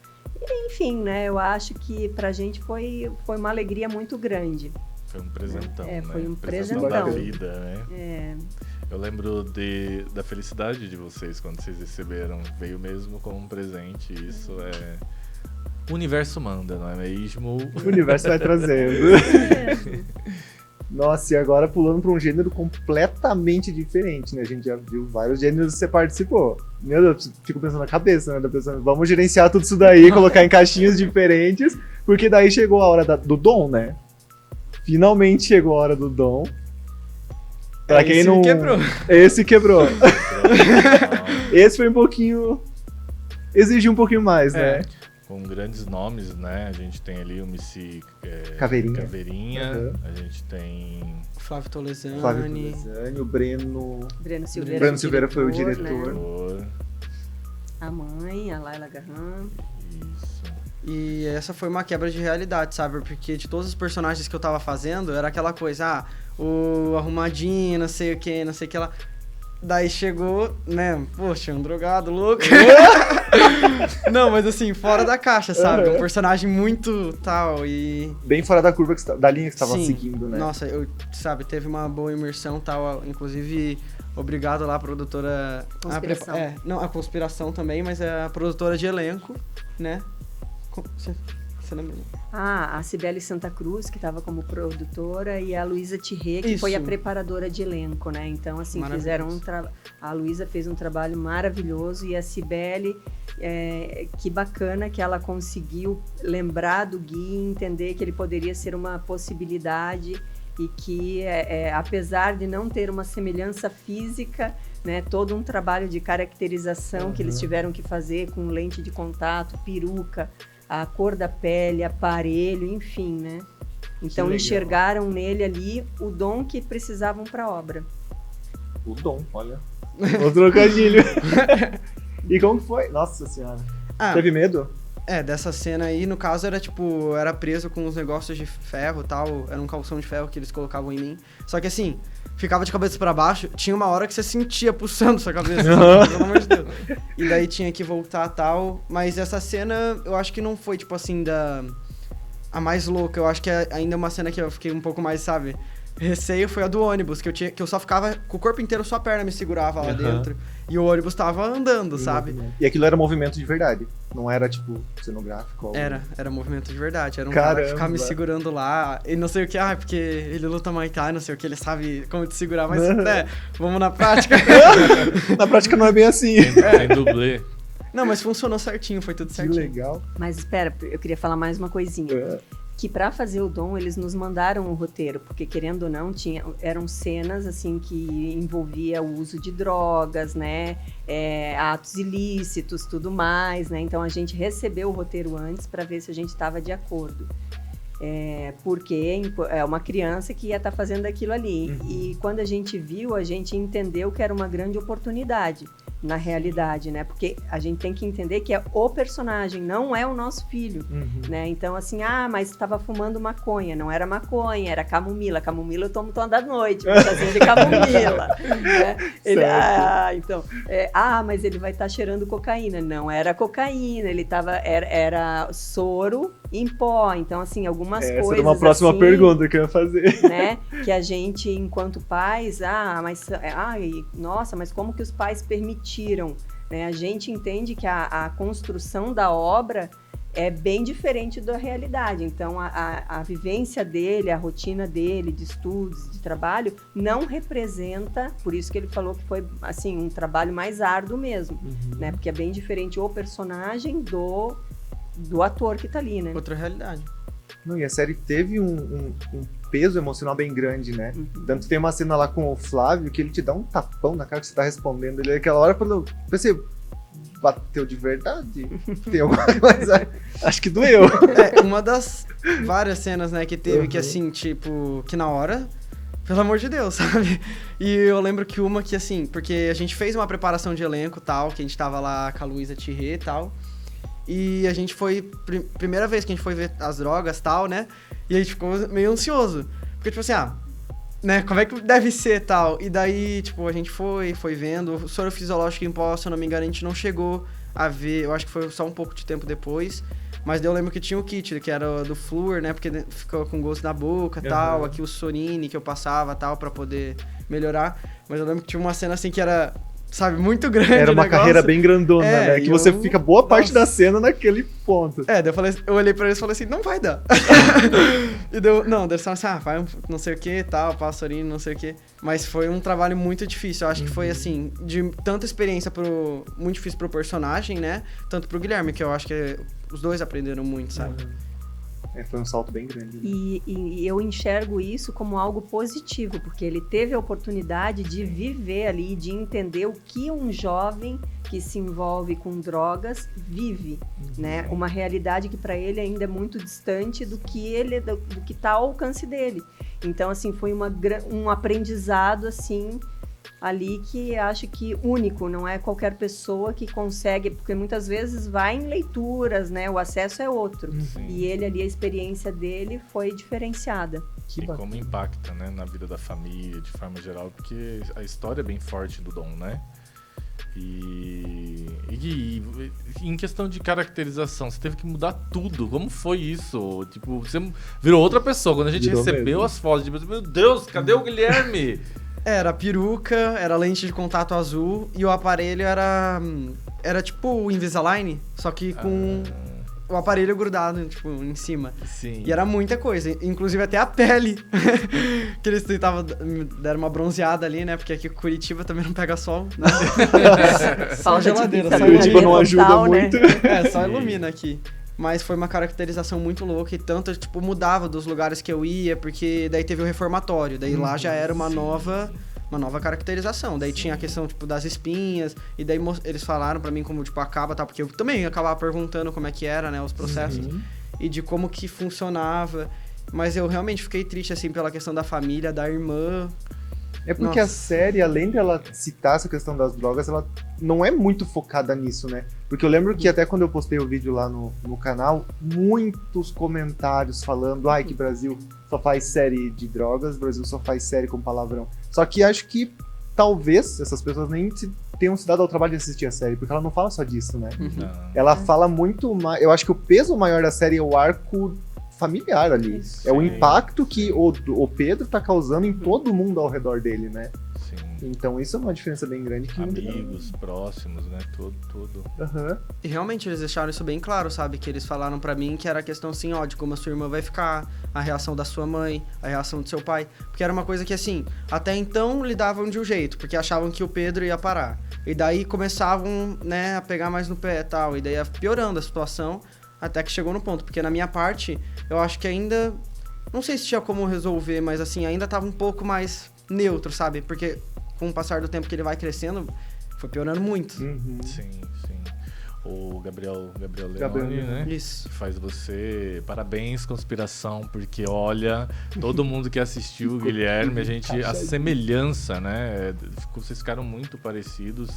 E, enfim, né, eu acho que pra gente foi uma alegria muito grande. Foi um presentão, né? Foi um presentão da presentão. vida, né? Eu lembro da felicidade de vocês quando vocês receberam. Veio mesmo como um presente. Isso o universo manda, não é mesmo? O universo vai trazendo. Nossa, e agora pulando para um gênero completamente diferente, né? A gente já viu vários gêneros que você participou. Meu Deus, fico pensando na cabeça, né? Pensando, vamos gerenciar tudo isso daí, colocar em caixinhas diferentes, porque daí chegou a hora do Dom, né? Finalmente chegou a hora do Dom. Pra quem não... quebrou. Esse quebrou. Esse foi um pouquinho... Exigiu um pouquinho mais, né? Com grandes nomes, né? A gente tem ali o Missy Caveirinha. A gente tem... Flávio Tolesani. O Breno Silveira foi o diretor. Né? A mãe, a Laila Garran. Isso. E essa foi uma quebra de realidade, sabe? Porque de todos os personagens que eu tava fazendo, era aquela coisa, o arrumadinho, não sei o que lá. Daí chegou, né? Poxa, um drogado louco. Não, mas assim, fora da caixa, sabe? Um personagem muito tal e... Bem fora da curva, da linha que você tava Sim, seguindo, né? Nossa, sabe, teve uma boa imersão tal. Inclusive, obrigado lá, a produtora... Conspiração. A Conspiração também, mas é a produtora de elenco, né? Você lembra? A Cibele Santa Cruz, que estava como produtora, e a Luísa Thierry, que foi a Isso. preparadora de elenco, né? Então, assim, Maravilhoso. fizeram a Luísa fez um trabalho maravilhoso e a Cibele, que bacana que ela conseguiu lembrar do Gui e entender que ele poderia ser uma possibilidade e que, apesar de não ter uma semelhança física, né, todo um trabalho de caracterização que eles tiveram que fazer com lente de contato, peruca, a cor da pele, aparelho, enfim, né? Então legal. enxergaram nele ali o dom que precisavam para a obra. O dom, olha. O trocadilho. E como que foi? Nossa senhora. Teve medo? Dessa cena aí, no caso, era tipo, era preso com uns negócios de ferro e tal, era um calção de ferro que eles colocavam em mim. Só que assim, ficava de cabeça pra baixo, tinha uma hora que você sentia pulsando sua cabeça, pelo amor de Deus. E daí tinha que voltar e tal, mas essa cena, eu acho que não foi, tipo assim, a mais louca. Eu acho que ainda é uma cena que eu fiquei um pouco mais, sabe, receio foi a do ônibus, que eu só ficava com o corpo inteiro, só a perna me segurava lá dentro. E o ônibus tava andando, sabe? E aquilo era movimento de verdade. Não era, tipo, cenográfico. Ou... Era movimento de verdade. Era um cara que ficava me segurando lá. E não sei o que, porque ele luta Muay Thai, não sei o que, ele sabe como te segurar. Mas, vamos na prática. Na prática não é bem assim. Sem dublê. Não, mas funcionou certinho, foi tudo Que certinho. legal. Mas espera, eu queria falar mais uma coisinha. Que para fazer o dom, eles nos mandaram o roteiro, porque querendo ou não, eram cenas assim que envolvia o uso de drogas, né, atos ilícitos, tudo mais, né, então a gente recebeu o roteiro antes para ver se a gente estava de acordo. Porque é uma criança que ia estar fazendo aquilo ali. E quando a gente viu, a gente entendeu que era uma grande oportunidade, na realidade, né? Porque a gente tem que entender que é o personagem, não é o nosso filho, né? Então, assim, mas estava fumando maconha. Não era maconha, era camomila. Camomila eu tomo toda noite, um chazinho de camomila. Né? Ele, mas ele vai estar cheirando cocaína. Não era cocaína, ele era soro em pó. Então, assim, algumas coisas... Essa era uma próxima assim, pergunta que eu ia fazer. Né? Que a gente, enquanto pais, nossa, mas como que os pais permitiram? Né? A gente entende que a construção da obra é bem diferente da realidade. Então, a vivência dele, a rotina dele, de estudos, de trabalho, não representa, por isso que ele falou que foi, assim, um trabalho mais árduo mesmo, né? Porque é bem diferente o personagem do ator que tá ali, né? Outra realidade. Não, e a série teve um peso emocional bem grande, né? Tanto tem uma cena lá com o Flávio que ele te dá um tapão na cara que você tá respondendo. Ele, aquela hora, quando eu pensei, bateu de verdade? Tem alguma coisa? Acho que doeu. Uma das várias cenas, né, que teve que, assim, tipo, que na hora... Pelo amor de Deus, sabe? E eu lembro que uma que, assim, porque a gente fez uma preparação de elenco e tal, que a gente tava lá com a Luísa Thierry e tal... E a gente foi... Primeira vez que a gente foi ver as drogas e tal, né? E a gente ficou meio ansioso. Porque, tipo assim, né? Como é que deve ser e tal? E daí, tipo, a gente foi vendo. O soro fisiológico em pó, se eu não me engano, a gente não chegou a ver. Eu acho que foi só um pouco de tempo depois. Mas daí eu lembro que tinha o kit, que era do Fluor, né? Porque ficou com gosto na boca e tal. Aqui o Sorine que eu passava tal, pra poder melhorar. Mas eu lembro que tinha uma cena assim que era... Sabe, muito grande. Era uma carreira bem grandona, né? Que você fica boa parte da cena naquele ponto. Daí eu olhei pra eles e falei assim, não vai dar. E daí eles falaram assim, vai não sei o que, tal, passarinho, não sei o que. Mas foi um trabalho muito difícil. Eu acho que foi, assim, de tanta experiência muito difícil pro personagem, né? Tanto pro Guilherme, que eu acho que os dois aprenderam muito, sabe? Foi um salto bem grande. Né? E eu enxergo isso como algo positivo, porque ele teve a oportunidade de viver ali, de entender o que um jovem que se envolve com drogas vive, né? Uma realidade que para ele ainda é muito distante do que está ao alcance dele. Então, assim, foi um aprendizado, assim, ali que acho que único, não é qualquer pessoa que consegue, porque muitas vezes vai em leituras, né? O acesso é outro. Sim. E ele ali, a experiência dele foi diferenciada. Que E bacana. como impacta, né, na vida da família, de forma geral, porque a história é bem forte do Dom, né? E em questão de caracterização, você teve que mudar tudo. Como foi isso? Tipo, você virou outra pessoa. Quando a gente Virou recebeu mesmo. as fotos, tipo, meu Deus, cadê o Guilherme? Era peruca, era lente de contato azul e o aparelho era tipo o Invisalign, só que com o aparelho grudado, tipo, em cima. Sim. E era muita coisa, inclusive até a pele. Que eles tentavam deram uma bronzeada ali, né? Porque aqui Curitiba também não pega sol, né? Só Falta de geladeira, só vitamina Curitiba D não ajuda total, né? muito. É, só Sim. ilumina aqui. Mas foi uma caracterização muito louca e tanto, tipo, mudava dos lugares que eu ia, porque daí teve o reformatório, daí lá já era uma nova caracterização. Daí tinha a questão, tipo, das espinhas, e daí eles falaram pra mim como, tipo, acaba, tá? Porque eu também acabava perguntando como é que era, né, os processos, e de como que funcionava. Mas eu realmente fiquei triste, assim, pela questão da família, da irmã. É porque a Nossa. série, além dela citar essa questão das drogas, ela não é muito focada nisso, né? Porque eu lembro que até quando eu postei o vídeo lá no canal, muitos comentários falando que Brasil só faz série de drogas, Brasil só faz série com palavrão. Só que acho que talvez essas pessoas nem tenham se dado ao trabalho de assistir a série, porque ela não fala só disso, né? Não. Ela fala muito mais. Eu acho que o peso maior da série é o arco familiar ali. Isso. É o Sim, impacto que o Pedro tá causando em todo mundo ao redor dele, né? Sim. Então isso é uma diferença bem grande. Que Amigos, próximos, né? Tudo. Aham. E realmente eles deixaram isso bem claro, sabe? Que eles falaram pra mim que era a questão, assim, ó, de como a sua irmã vai ficar, a reação da sua mãe, a reação do seu pai. Porque era uma coisa que, assim, até então lidavam de um jeito, porque achavam que o Pedro ia parar. E daí começavam, né, a pegar mais no pé e tal. E daí ia piorando a situação, até que chegou no ponto. Porque na minha parte, eu acho que ainda... Não sei se tinha como resolver, mas, assim, ainda tava um pouco mais neutro, sabe? Porque com o passar do tempo que ele vai crescendo, foi piorando muito. Uhum. Sim. O Gabriel Leone, Gabriel né? Isso. Que faz você... Parabéns, conspiração, porque olha, todo mundo que assistiu o Guilherme, a semelhança, né? Vocês ficaram muito parecidos.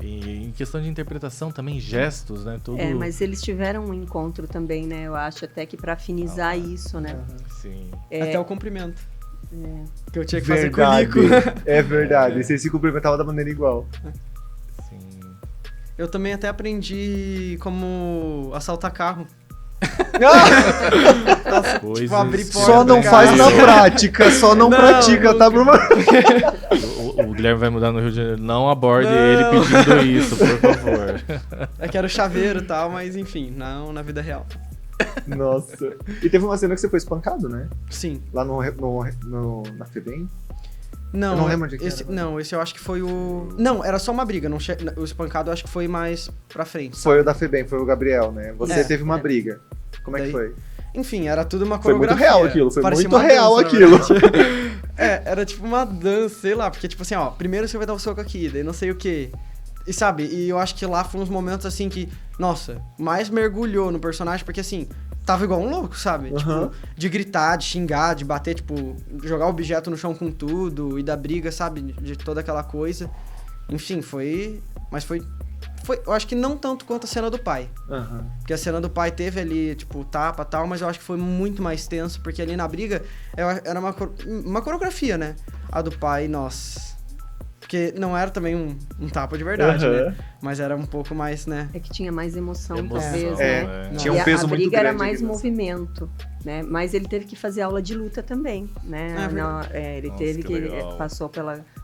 E em questão de interpretação também, gestos, né? Tudo... É, mas eles tiveram um encontro também, né? Eu acho até que pra afinizar isso, né? Sim. Até o cumprimento. É. Que eu tinha que fazer com o Verdade. Nico. É verdade. Vocês se cumprimentavam da maneira igual. Sim. Eu também até aprendi como assaltar carro. Coisas Tipo, abrir porta. Só não Cara, faz na eu- prática, só não pratica, tá, Bruno? O Guilherme vai mudar no Rio de Janeiro. Não aborde Não. ele pedindo isso, por favor. É que era o chaveiro e tal, mas enfim, não na vida real. Nossa. E teve uma cena que você foi espancado, né? Sim. Lá na FEBEM. Não, Eu não lembro onde que esse, era. não, esse eu acho que foi o... Não, era só uma briga. O espancado eu acho que foi mais pra frente. sabe? Foi o da FEBEM, foi o Gabriel, né? Você É, teve uma briga. Como é que Daí- foi? Enfim, era tudo uma Foi muito coreografia. real aquilo, foi Parecia muito uma real dança, na aquilo. verdade. Era tipo uma dança, sei lá, porque tipo assim, ó, primeiro você vai dar um soco aqui, daí não sei o quê. E sabe, e eu acho que lá foi uns momentos assim que, nossa, mais mergulhou no personagem, porque assim, tava igual um louco, sabe? Aham. Tipo, de gritar, de xingar, de bater, tipo, jogar o objeto no chão com tudo, e da briga, sabe? De toda aquela coisa. Enfim, foi. Mas foi. Eu acho que não tanto quanto a cena do pai. Aham. Porque a cena do pai teve ali, tipo, tapa e tal, mas eu acho que foi muito mais tenso, porque ali na briga era uma coreografia, né? A do pai, nossa. Porque não era também um tapa de verdade, Aham. né? Mas era um pouco mais, né? É que tinha mais emoção, Emoção, talvez, É, né? tinha E um peso a muito briga grande. era mais aqui nessa- movimento, né? Mas ele teve que fazer aula de luta também, né? É verdade. Ele Nossa, teve que legal. passou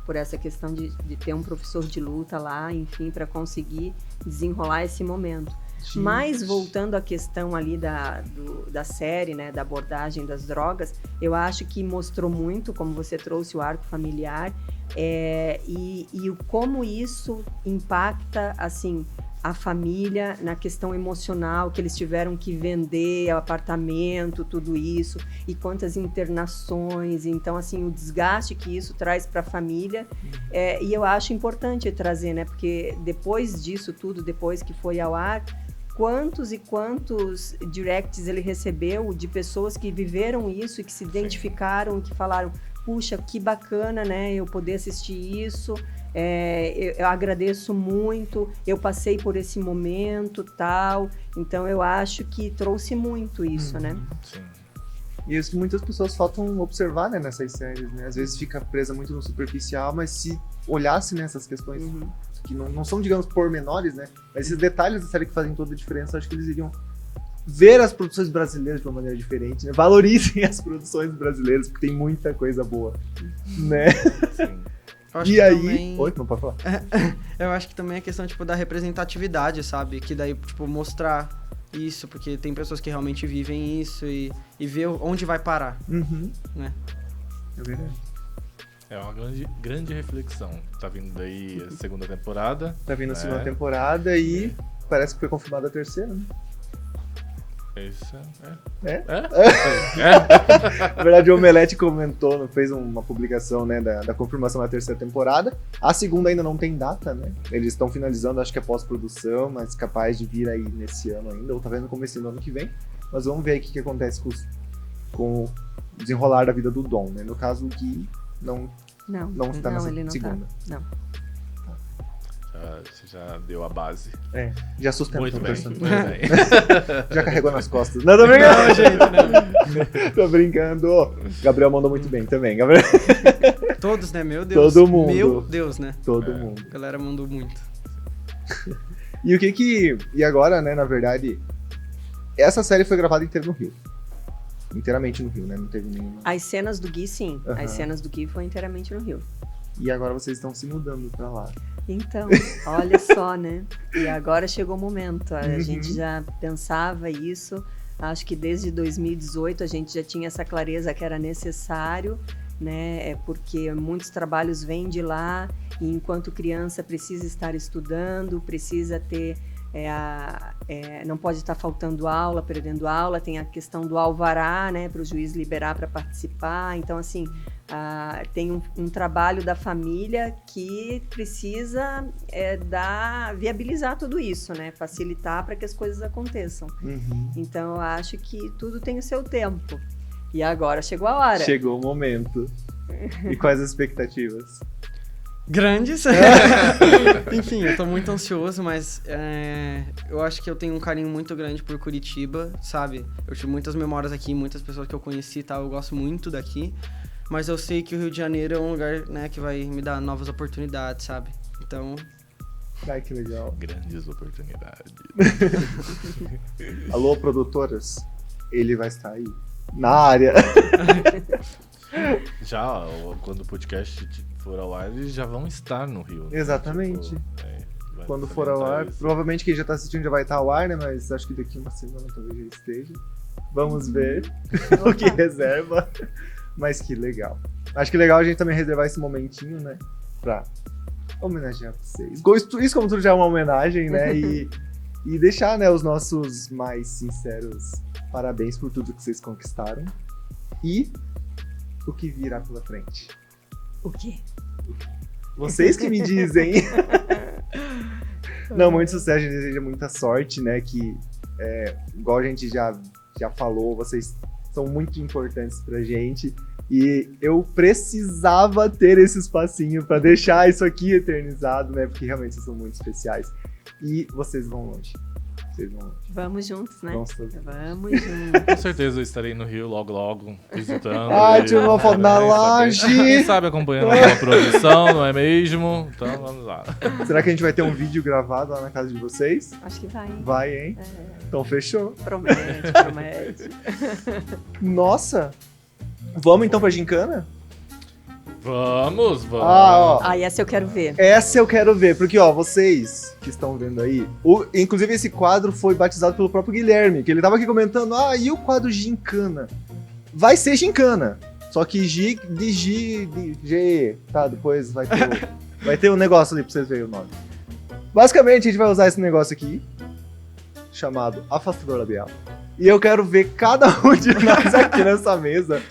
por essa questão de ter um professor de luta lá, enfim, para conseguir desenrolar esse momento. Mas voltando à questão ali da série, né, da abordagem das drogas, eu acho que mostrou muito, como você trouxe, o arco familiar, e como isso impacta, assim, a família na questão emocional, que eles tiveram que vender o apartamento, tudo isso, e quantas internações, então, assim, o desgaste que isso traz para a família, e eu acho importante trazer, né, porque depois disso tudo, depois que foi ao ar, quantos e quantos directs ele recebeu de pessoas que viveram isso e que se identificaram, que falaram, puxa, que bacana, né, eu poder assistir isso, eu agradeço muito, eu passei por esse momento, tal, então eu acho que trouxe muito isso, né? Sim. E isso que muitas pessoas faltam observar, né, nessas séries, né? Às vezes fica presa muito no superficial, mas se olhasse nessas questões que não são, digamos, pormenores, né? Mas esses detalhes da série que fazem toda a diferença, acho que eles iriam ver as produções brasileiras de uma maneira diferente, né? Valorizem as produções brasileiras, porque tem muita coisa boa, né? Sim. Eu acho E que aí... também- Oi, não pode falar. Eu acho que também é questão, tipo, da representatividade, sabe? Que daí, tipo, mostrar isso, porque tem pessoas que realmente vivem isso e ver onde vai parar, Uhum. né? É verdade. É uma grande reflexão. Tá vindo daí a segunda temporada. Tá vindo a segunda É. temporada e parece que foi confirmada a terceira, né? Isso É? É? Na verdade, o Omelete comentou, fez uma publicação, né, da confirmação da terceira temporada. A segunda ainda não tem data, né? Eles estão finalizando, acho que é pós-produção, mas capaz de vir aí nesse ano ainda, ou talvez no começo do ano que vem. Mas vamos ver aí o que acontece com o desenrolar da vida do Dom, né? No caso, o Gui não está nessa ele não segunda. tá. Não. Você já deu a base. É, já sustentou Muito o bem. personagem. Muito bem. Já carregou nas costas. Não, tô brincando. Não, gente, não. Tô brincando. Gabriel mandou muito bem também, Gabriel. Todos, né? Meu Deus. Todo mundo. Meu Deus, né? Todo mundo. A galera mandou muito. E o que. E agora, né, na verdade, essa série foi gravada inteira no Rio. Inteiramente no Rio, né? Não teve nenhuma. As cenas do Gui, sim. Aham. As cenas do Gui foram inteiramente no Rio. E agora vocês estão se mudando pra lá. Então, olha só, né? E agora chegou o momento. A Uhum. gente já pensava isso. Acho que desde 2018 a gente já tinha essa clareza que era necessário, né? Porque muitos trabalhos vêm de lá e enquanto criança precisa estar estudando, precisa ter não pode estar faltando aula, perdendo aula, tem a questão do alvará, né, para o juiz liberar para participar. Então, assim, tem um trabalho da família que precisa viabilizar tudo isso, né, facilitar para que as coisas aconteçam. Uhum. Então, eu acho que tudo tem o seu tempo. E agora chegou a hora. Chegou o momento. E quais as expectativas? Grandes. Enfim, eu tô muito ansioso, mas eu acho que eu tenho um carinho muito grande por Curitiba, sabe? Eu tive muitas memórias aqui, muitas pessoas que eu conheci e tal, eu gosto muito daqui. Mas eu sei que o Rio de Janeiro é um lugar, né, que vai me dar novas oportunidades, sabe? Então, Ai, que legal. Grandes oportunidades. Alô, produtoras? Ele vai estar aí. Na área. Já, quando o podcast for ao ar, eles já vão estar no Rio. Né? Exatamente. Vai Quando for ao ar, isso. provavelmente quem já tá assistindo já vai estar ao ar, né? Mas acho que daqui uma semana talvez já esteja. Vamos ver o que reserva. Mas que legal. Acho que legal a gente também reservar esse momentinho, né? Pra homenagear vocês. Isso como tudo já é uma homenagem, né? E deixar, né, os nossos mais sinceros parabéns por tudo que vocês conquistaram. E o que virá pela frente. O quê? Vocês que me dizem. Não, muito sucesso, a gente deseja muita sorte, né? Que, igual a gente já falou, vocês são muito importantes pra gente. E eu precisava ter esse espacinho pra deixar isso aqui eternizado, né? Porque realmente vocês são muito especiais. E vocês vão longe. Vocês vão longe. Vamos juntos, né? Vamos todos. Vamos juntos. Com certeza eu estarei no Rio logo, visitando. Ai, e- tirou uma foto na laje. Quem sabe acompanhando a produção, não é mesmo? Então vamos lá. Será que a gente vai ter um vídeo gravado lá na casa de vocês? Acho que vai. Vai, hein? Então fechou. Promete, promete. Nossa! Vamos então pra gincana? Vamos. Ó. Ah, essa eu quero ver. Essa eu quero ver, porque ó, vocês que estão vendo aí, inclusive esse quadro foi batizado pelo próprio Guilherme, que ele tava aqui comentando, e o quadro gincana? Vai ser gincana, só que G, tá, depois vai ter um negócio ali pra vocês verem o nome. Basicamente a gente vai usar esse negócio aqui, chamado afastador labial, e eu quero ver cada um de nós aqui nessa mesa.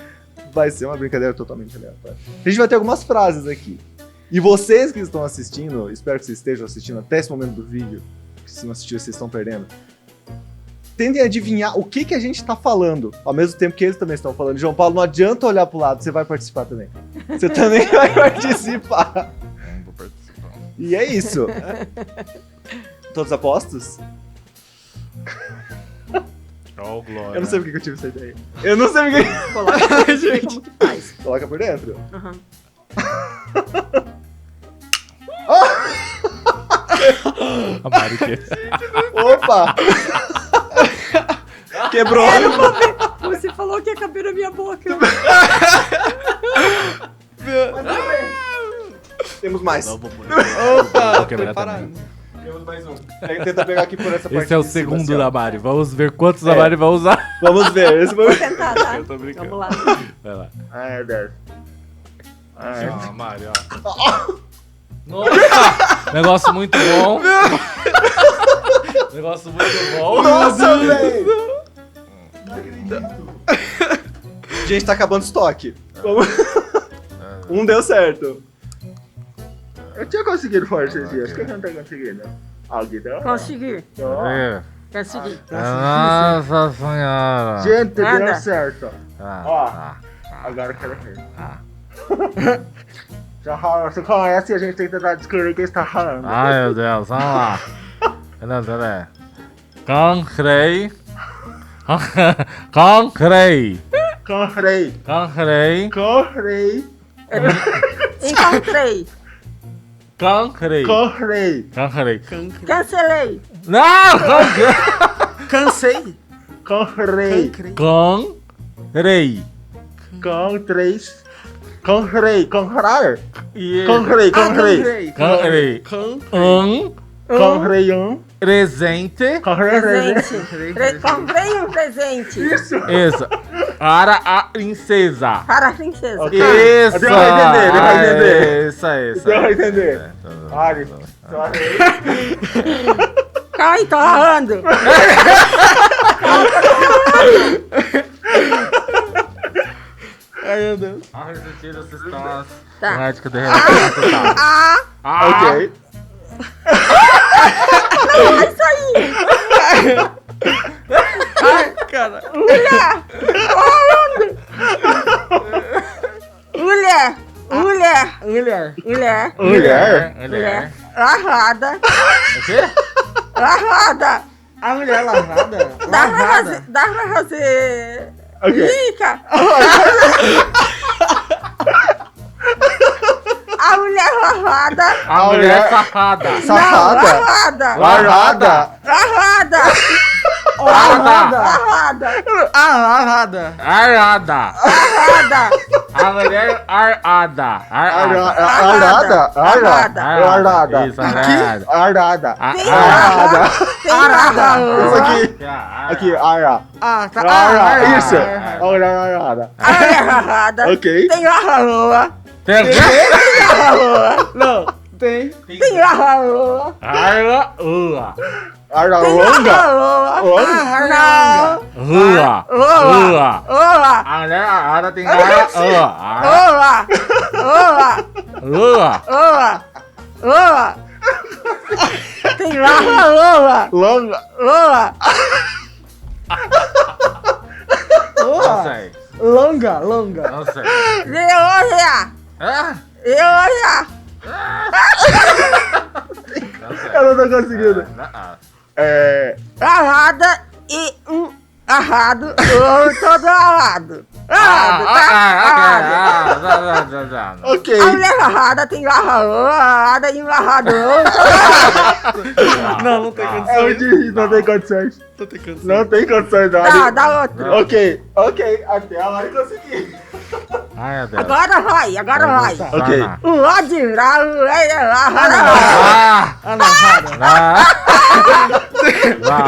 Vai ser uma brincadeira totalmente aleatória. A gente vai ter algumas frases aqui. E vocês que estão assistindo, espero que vocês estejam assistindo até esse momento do vídeo, que se não assistiu, vocês estão perdendo. Tentem adivinhar o que a gente tá falando, ao mesmo tempo que eles também estão falando. João Paulo, não adianta olhar pro lado, você vai participar também. Você também vai participar. Vou participar. E é isso. Todos apostos? Oh, glória. Eu não sei porque que eu tive essa ideia. Eu não sei porque. Coloca gente. Como que faz? Coloca por dentro. Aham. A Mari que... Opa! Quebrou. Você falou que ia caber na minha boca. Temos mais. Não, vou Opa, quebrar preparado. também. Temos mais um. Tenta pegar aqui por essa parte. Esse é o de cima, segundo assim, ó. da Mari. Vamos ver quantos É. a Mari vai usar. Vamos ver. Esse Vou foi... tentar, tá? Eu tô brincando. Vamos lá. Vai lá. Ai, Deus. Ai. Ó, Mari, ó. Nossa! Negócio muito bom. Negócio muito bom. Nossa, velho! Não acredito. Gente, tá acabando o estoque. Vamos- Um deu certo. Eu tinha conseguido fora esses dias. Por que eu não tô conseguindo? Alguém deu? Consegui. É. Consegui. Nossa senhora. Gente, Anda. deu certo. Ó. Agora eu quero ver. Já fala, você conhece e a gente tem que tentar descobrir o que está falando. Ai, meu Deus, vamos lá. Peraí. Concrei. Concrei. Correi. Concrei. Correi. Encontrei. Concrei. Correi. Concrei. Cancelei. Não! Concrei. Cansei. Correi. Concrei. Com três. Correi. Comprar. E- Correi. Correi. Concrei. Con. Correi um. Presente. Correi. Presente. Comprei um presente Isso. Isso. Para a princesa. para a princesa. Ok. Isso. Deu pra entender, deu pra entender. Isso. Deu pra entender. Ari. Cai, tô ralando. Ai, meu Deus. A resistir os sistemas Tá. médicos de relação. Ah, Ok. é isso aí. Ai, cara. Mulher. Mulher. Mulher. Mulher. Mulher. Mulher. Mulher. Lavada. O quê? Lavada. A mulher lavada. Dá pra fazer... Ok. Rica. A mulher lavada. A mulher safada. Safada. Lavada. Larrada. Lavada. Arada. Lavada. Ah, lavada. Arada. Lavada. A mulher arada. Arada. Arada. Arada. Isso, arada. Arada. Tem Arada. Tem arada. Isso aqui. Aqui, ara. Ah, tá. Ara. Isso. Arada. Arada. A mulher lavada. Ok. Tem lava-lua. Tem Lava-lua. Não, tem. Tem lava-lua. arla, ua. Ara Tem longa. lava-lua. Longa. Não. Rua. Rua. Ola. A mulher arada tem arla, ua. Ola. Ola. Lua. Ola. Ola. Tem lava-lua. Longa. Ola. Não sei. Longa, longa. Não sei. Leoia. Ah, Leoia. não sei. Eu não tô conseguindo. Ah, É. Lavada e um arrado. Ou todo lavado. Lavado, tá? Lavado. Ok. A mulher lavada tem lavada e um lavador. Não, não tem É condições. muito difícil, não tem condições. Não tem condições. Não tem condições, Dá, Ari. dá outro. Ok, ok. Até a hora que consegui. Ai, meu Deus. Agora vai, agora vai. Ok. O ódio bravo é lavada. Ah! Ah, lavada. Ah! Uau!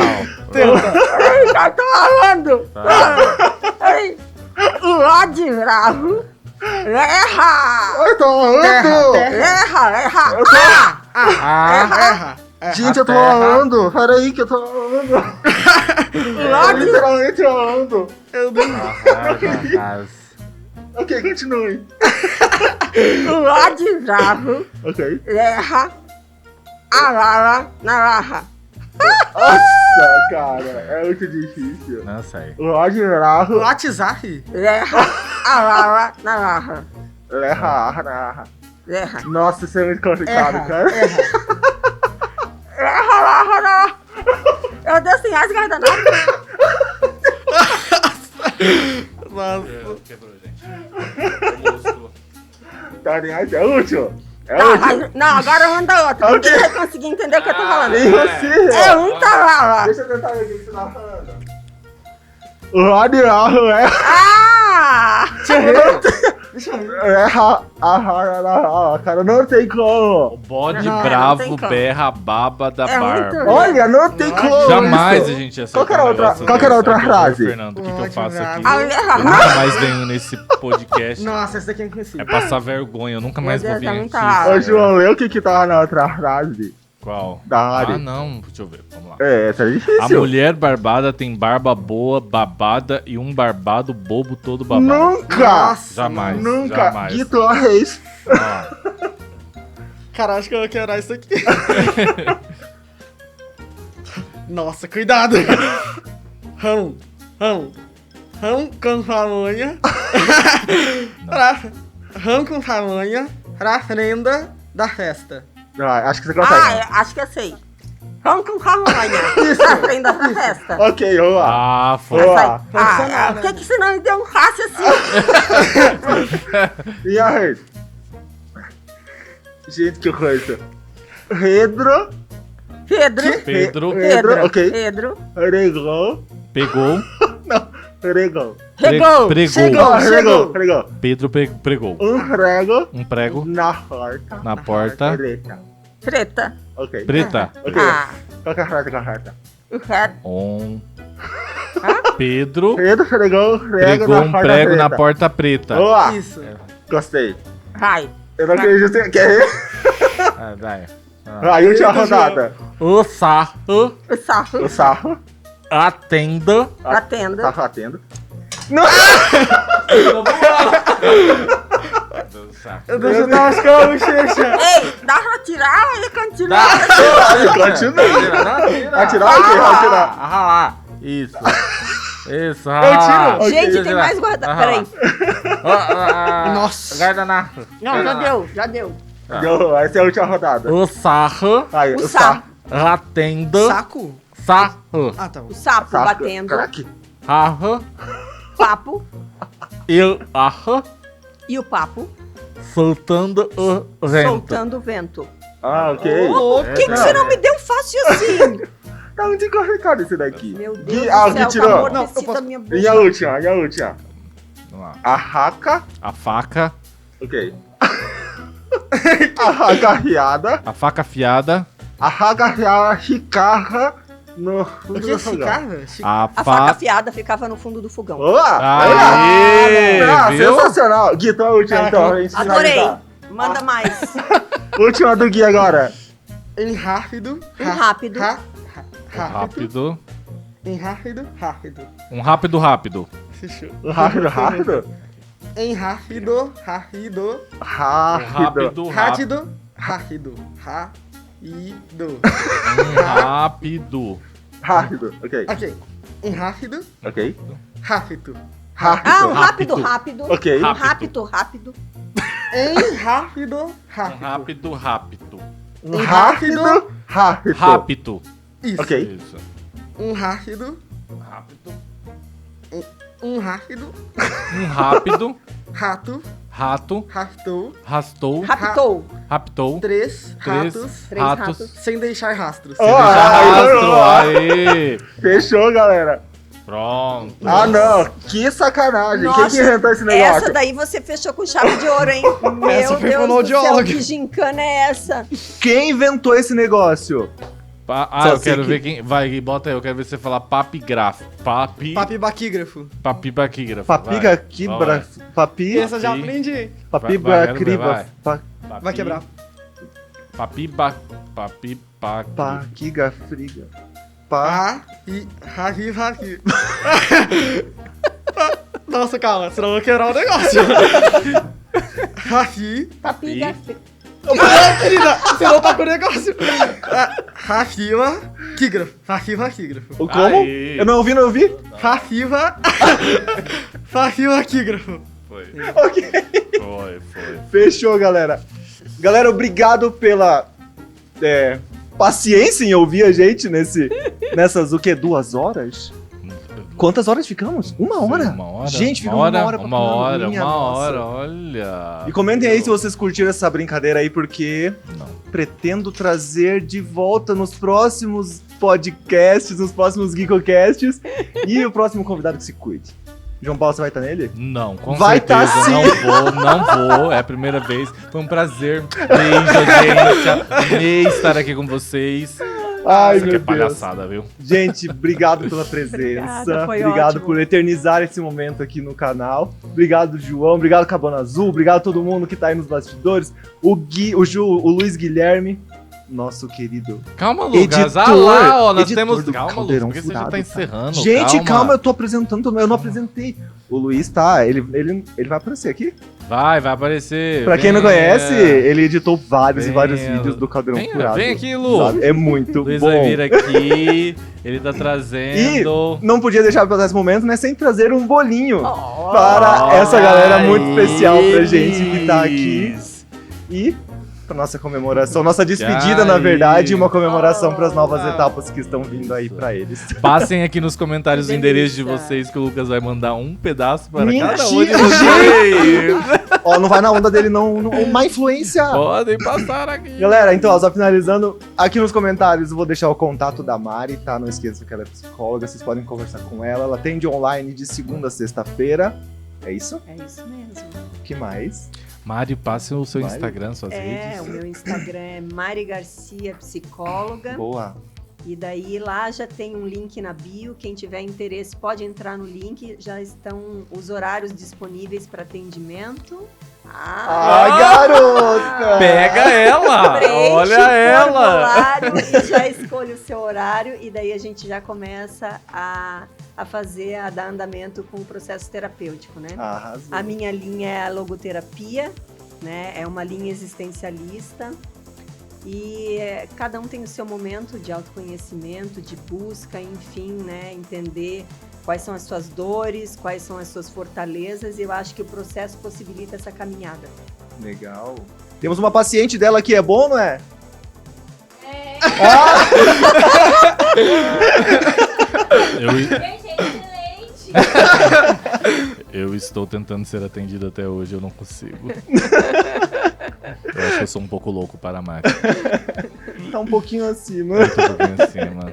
Ai, tô falando. Ai, o ódio bravo erra. Eu tô falando. Erra. Ah! Gente, eu tô falando. Peraí que eu tô falando. O Eu ódio, literalmente falando. Ah, Ok, continue. o ódio bravo Ok. erra a lava na barra. Nossa, cara. É muito difícil. não sei. O Roger Bravo. WhatsApp? Erra a lava na barra. Erra. Erra. Nossa, isso é muito complicado, cara. Erra. Eu dei assim, as guardanapos. Nossa. Quebrou, gente. O músculo. Tá ligado? É útil. É Tá, útil. mas, não, agora manda outro. Ok. Ninguém vai conseguir entender o que eu tô falando. E você? É um tá. Deixa eu tentar ver o que você tá falando. O radial é... Ah! Deixa eu ver. Cara, não tem como. O bode Não, não bravo tem como. berra a baba da É barba. muito- Olha, não tem como. Jamais a isso. gente ia Qual que era acertar um outra- negócio qual que era desse. outra Ai, que horror, frase? Fernando, o que eu Bode faço aqui? bravo. Eu nunca mais venho nesse podcast. Nossa, essa daqui é impossível. É passar vergonha, eu nunca mais Meu vou Deus, vir tá aqui. muito Ô, João, lê o que tava na outra frase. Qual? Da área. Ah, não. Deixa eu ver. Vamos lá. É, essa é A difícil. mulher barbada tem barba boa, babada e um barbado bobo todo babado. Nunca! Nossa, Jamais. Nunca! Jamais. Guitor Reis. Ah, Cara, acho que eu vou quebrar isso aqui. Nossa, cuidado. Rão com famonha. Rão com famonha pra frenda da festa. Ah, acho que você consegue. Acho que eu sei. Vamos com carronha. Isso. Aprenda essa festa. Ok, vamos lá. ah, foi. Boa. Por que você não me deu um fácil assim? E a Reis? Gente, que coisa. Pedro. Pedro. Ok. Pedro. Regou. Pegou. Não, regou. Regou. Pregou. Regou. Pedro pregou. Rego Um prego na porta. na porta. Preta. Preta. Ok. Preta. Ok. Ah. Qual que é a frase correta? O reto. Pedro Pedro pregou pregou um prego preta. na porta preta. Boa! Isso. Gostei. Vai. Eu não acredito. Quer ver? Ah, vai. Vai, última rodada. O sarro O sarro. O sarro. atenda. Batendo. Sarro atendo. Não! Eu tô chutando as cobras, Xexa. Ei, dá pra tirar e continuar. Continua. Atirar o quê? Atirar. Ah, isso. Isso. Eu tiro. Gente, Ok. tem mais guarda. Peraí. Nossa. Guardanapo. Não, já deu. Deu, essa é a última rodada. O sarro Aí, O sapo. atenda. Saco? Sarro. Ah, tá bom. O sapo Saco. batendo. Crack. Arro. Papo. Eu arro. E o papo Soltando o vento. soltando o vento. Ah, ok. Por que você não me deu fácil assim? Tá muito complicado esse daqui. Meu Deus Gui, do ah, céu, Gui tirou. tá Não, eu amortecido posso- a minha E a boca. última, e a última. Vamos lá. A raca. A faca. Ok. A raca riada. A faca afiada. A raca riada chicarra no O fundo que do é fogão. chicarra? A A faca faca. afiada ficava no fundo do fogão. Boa! Aê, Ah, viu? sensacional. Gui, então a última, Caraca, então. Pra gente Adorei. finalizar. Manda mais. Última do Gui agora. Em rápido. Rápido. Rápido. Em rápido. Um rápido. Fechou. Rápido, rápido. Em rápido. Rápido. Rápido. Rápido. Rápido. Rápido. Rápido. Rápido. Ok. Ok. Em rápido. Ok. Rápido. Rápido. Ah, um rápido. Ok. Um rápido. Em rápido. Um rápido. Rápido. Rápido. Rápido. Isso. Ok. Isso. Um rápido. Rápido. Um rápido. Um rápido. Rato. Rato. Rastou. Rastou. Raptou. Raptou. Três ratos. Três ratos. Sem deixar rastros. Ó, Deixa rastro. aí, Aê. Fechou, galera. Pronto. Ah, não. Que sacanagem. Quem Nossa, que inventou esse negócio? Essa daí você fechou com chave de ouro, hein? Meu Essa foi Deus do céu, fonoaudióloga. que gincana é essa? Quem inventou esse negócio? Ah, Só eu sei quero que- ver quem. Vai, bota aí. Eu quero ver você falar papigrafo. Papibaquígrafo. Papibaquígrafo. Papiga Vai. quibra. Papi. Essa já aprendi. Papibra vai, criba. vai. Vai quebrar. Papiba. Paquiga friga. Pa. Ravi. Nossa, calma, senão eu vou quebrar o negócio. Rafi. Papiga. Não, querida, você não tá com o negócio. Rafiva Quígrafo. O como? Aê. Eu não ouvi. Rafiva Quígrafo. Foi. Ok. Foi. Foi. Fechou, galera. Galera, obrigado pela paciência em ouvir a gente nessas, 2 horas? Quantas horas ficamos? 1 hora? 1 hora. Gente, ficou 1 hora pra Uma hora, minha uma nossa. hora, olha. E comentem aí se vocês curtiram essa brincadeira aí, porque Não. pretendo trazer de volta nos próximos podcasts, nos próximos GeekoCasts. E o próximo convidado que se cuide. João Paulo, você vai estar nele? Não, com Vai certeza. tá sim. Não vou. É a primeira vez. Foi um prazer. Beijo, gente. Amei estar aqui com vocês. Ai, Isso aqui meu é Deus. palhaçada, viu? Gente, obrigado pela presença. Obrigada, foi Obrigado ótimo. por eternizar esse momento aqui no canal. Obrigado, João. Obrigado, Cabana Azul. Obrigado a todo mundo que tá aí nos bastidores. O Luiz Guilherme, nosso querido. Calma, Lucas. Editor, Lá, ó, nós editor temos. do Calma, Lucas, Caldeirão porque você já Furado, tá tá? encerrando. Gente, calma, eu tô apresentando, eu não apresentei. O Luiz tá, ele vai aparecer aqui. Vai aparecer. Pra quem não Venha. conhece, ele editou vários e vários Venha. vídeos do Caldeirão Venha, Furado. vem aqui, Lu. sabe? É muito Luiz bom. vai vir aqui. Ele tá trazendo. Não podia deixar de passar esse momento, né, sem trazer um bolinho Oh, para essa galera muito Olha especial pra eles. gente que tá aqui. E pra nossa comemoração, nossa despedida, Ai. na verdade, e uma comemoração para as novas Ah. etapas que estão vindo aí pra eles. Passem aqui nos comentários o Que endereço de delícia. vocês que o Lucas vai mandar um pedaço para Mentira, cada um de gente. vocês. Ó, não vai na onda dele, não. Má influência. Podem passar aqui. Galera, então, ó, só finalizando, aqui nos comentários eu vou deixar o contato da Mari, tá? Não esqueça que ela é psicóloga, vocês podem conversar com ela. Ela atende online de segunda a sexta-feira. É isso? É isso mesmo. O que mais? Mari, passe o seu Mari? Instagram, suas O redes. meu Instagram é Mari Garcia Psicóloga. Boa. E daí lá já tem um link na bio. Quem tiver interesse pode entrar no link. Já estão os horários disponíveis para atendimento. Garota! Pega ela! Preenche Olha o ela! formulário e já escolhe o seu horário. E daí a gente já começa a dar andamento com o processo terapêutico, né? Arrasou. A minha linha é a logoterapia, né? É uma linha existencialista. E cada um tem o seu momento de autoconhecimento, de busca, enfim, né? Entender quais são as suas dores, quais são as suas fortalezas. E eu acho que o processo possibilita essa caminhada. Legal. Temos uma paciente dela aqui, é bom, não é? É, Eu, gente, é excelente. eu estou tentando ser atendido até hoje, eu não consigo. Eu acho que eu sou um pouco louco para a máquina. Tá um pouquinho acima. Eu tô um pouquinho acima.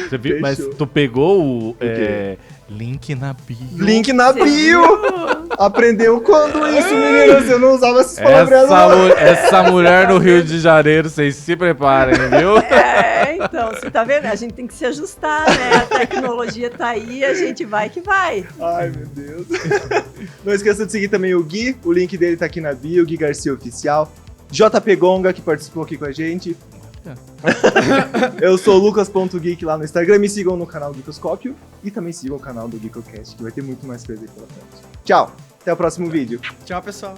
Você viu? Mas Fechou. tu pegou o quê? link na bio. Link na Você bio! Aprendeu quando isso, meninas? Eu não usava esses Essa, palavreados. essa mulher no Rio de Janeiro, vocês se preparem, viu? Então, você tá vendo? A gente tem que se ajustar, né? A tecnologia tá aí, a gente vai que vai. Ai, meu Deus. Não esqueça de seguir também o Gui. O link dele tá aqui na bio, Gui Garcia Oficial. JP Gonga, que participou aqui com a gente. Eu sou o lucas.geek lá no Instagram. Me sigam no canal Geekoscópio. E também sigam o canal do GeekoCast, que vai ter muito mais coisa aí pela frente. Tchau, até o próximo vídeo. Tchau, pessoal.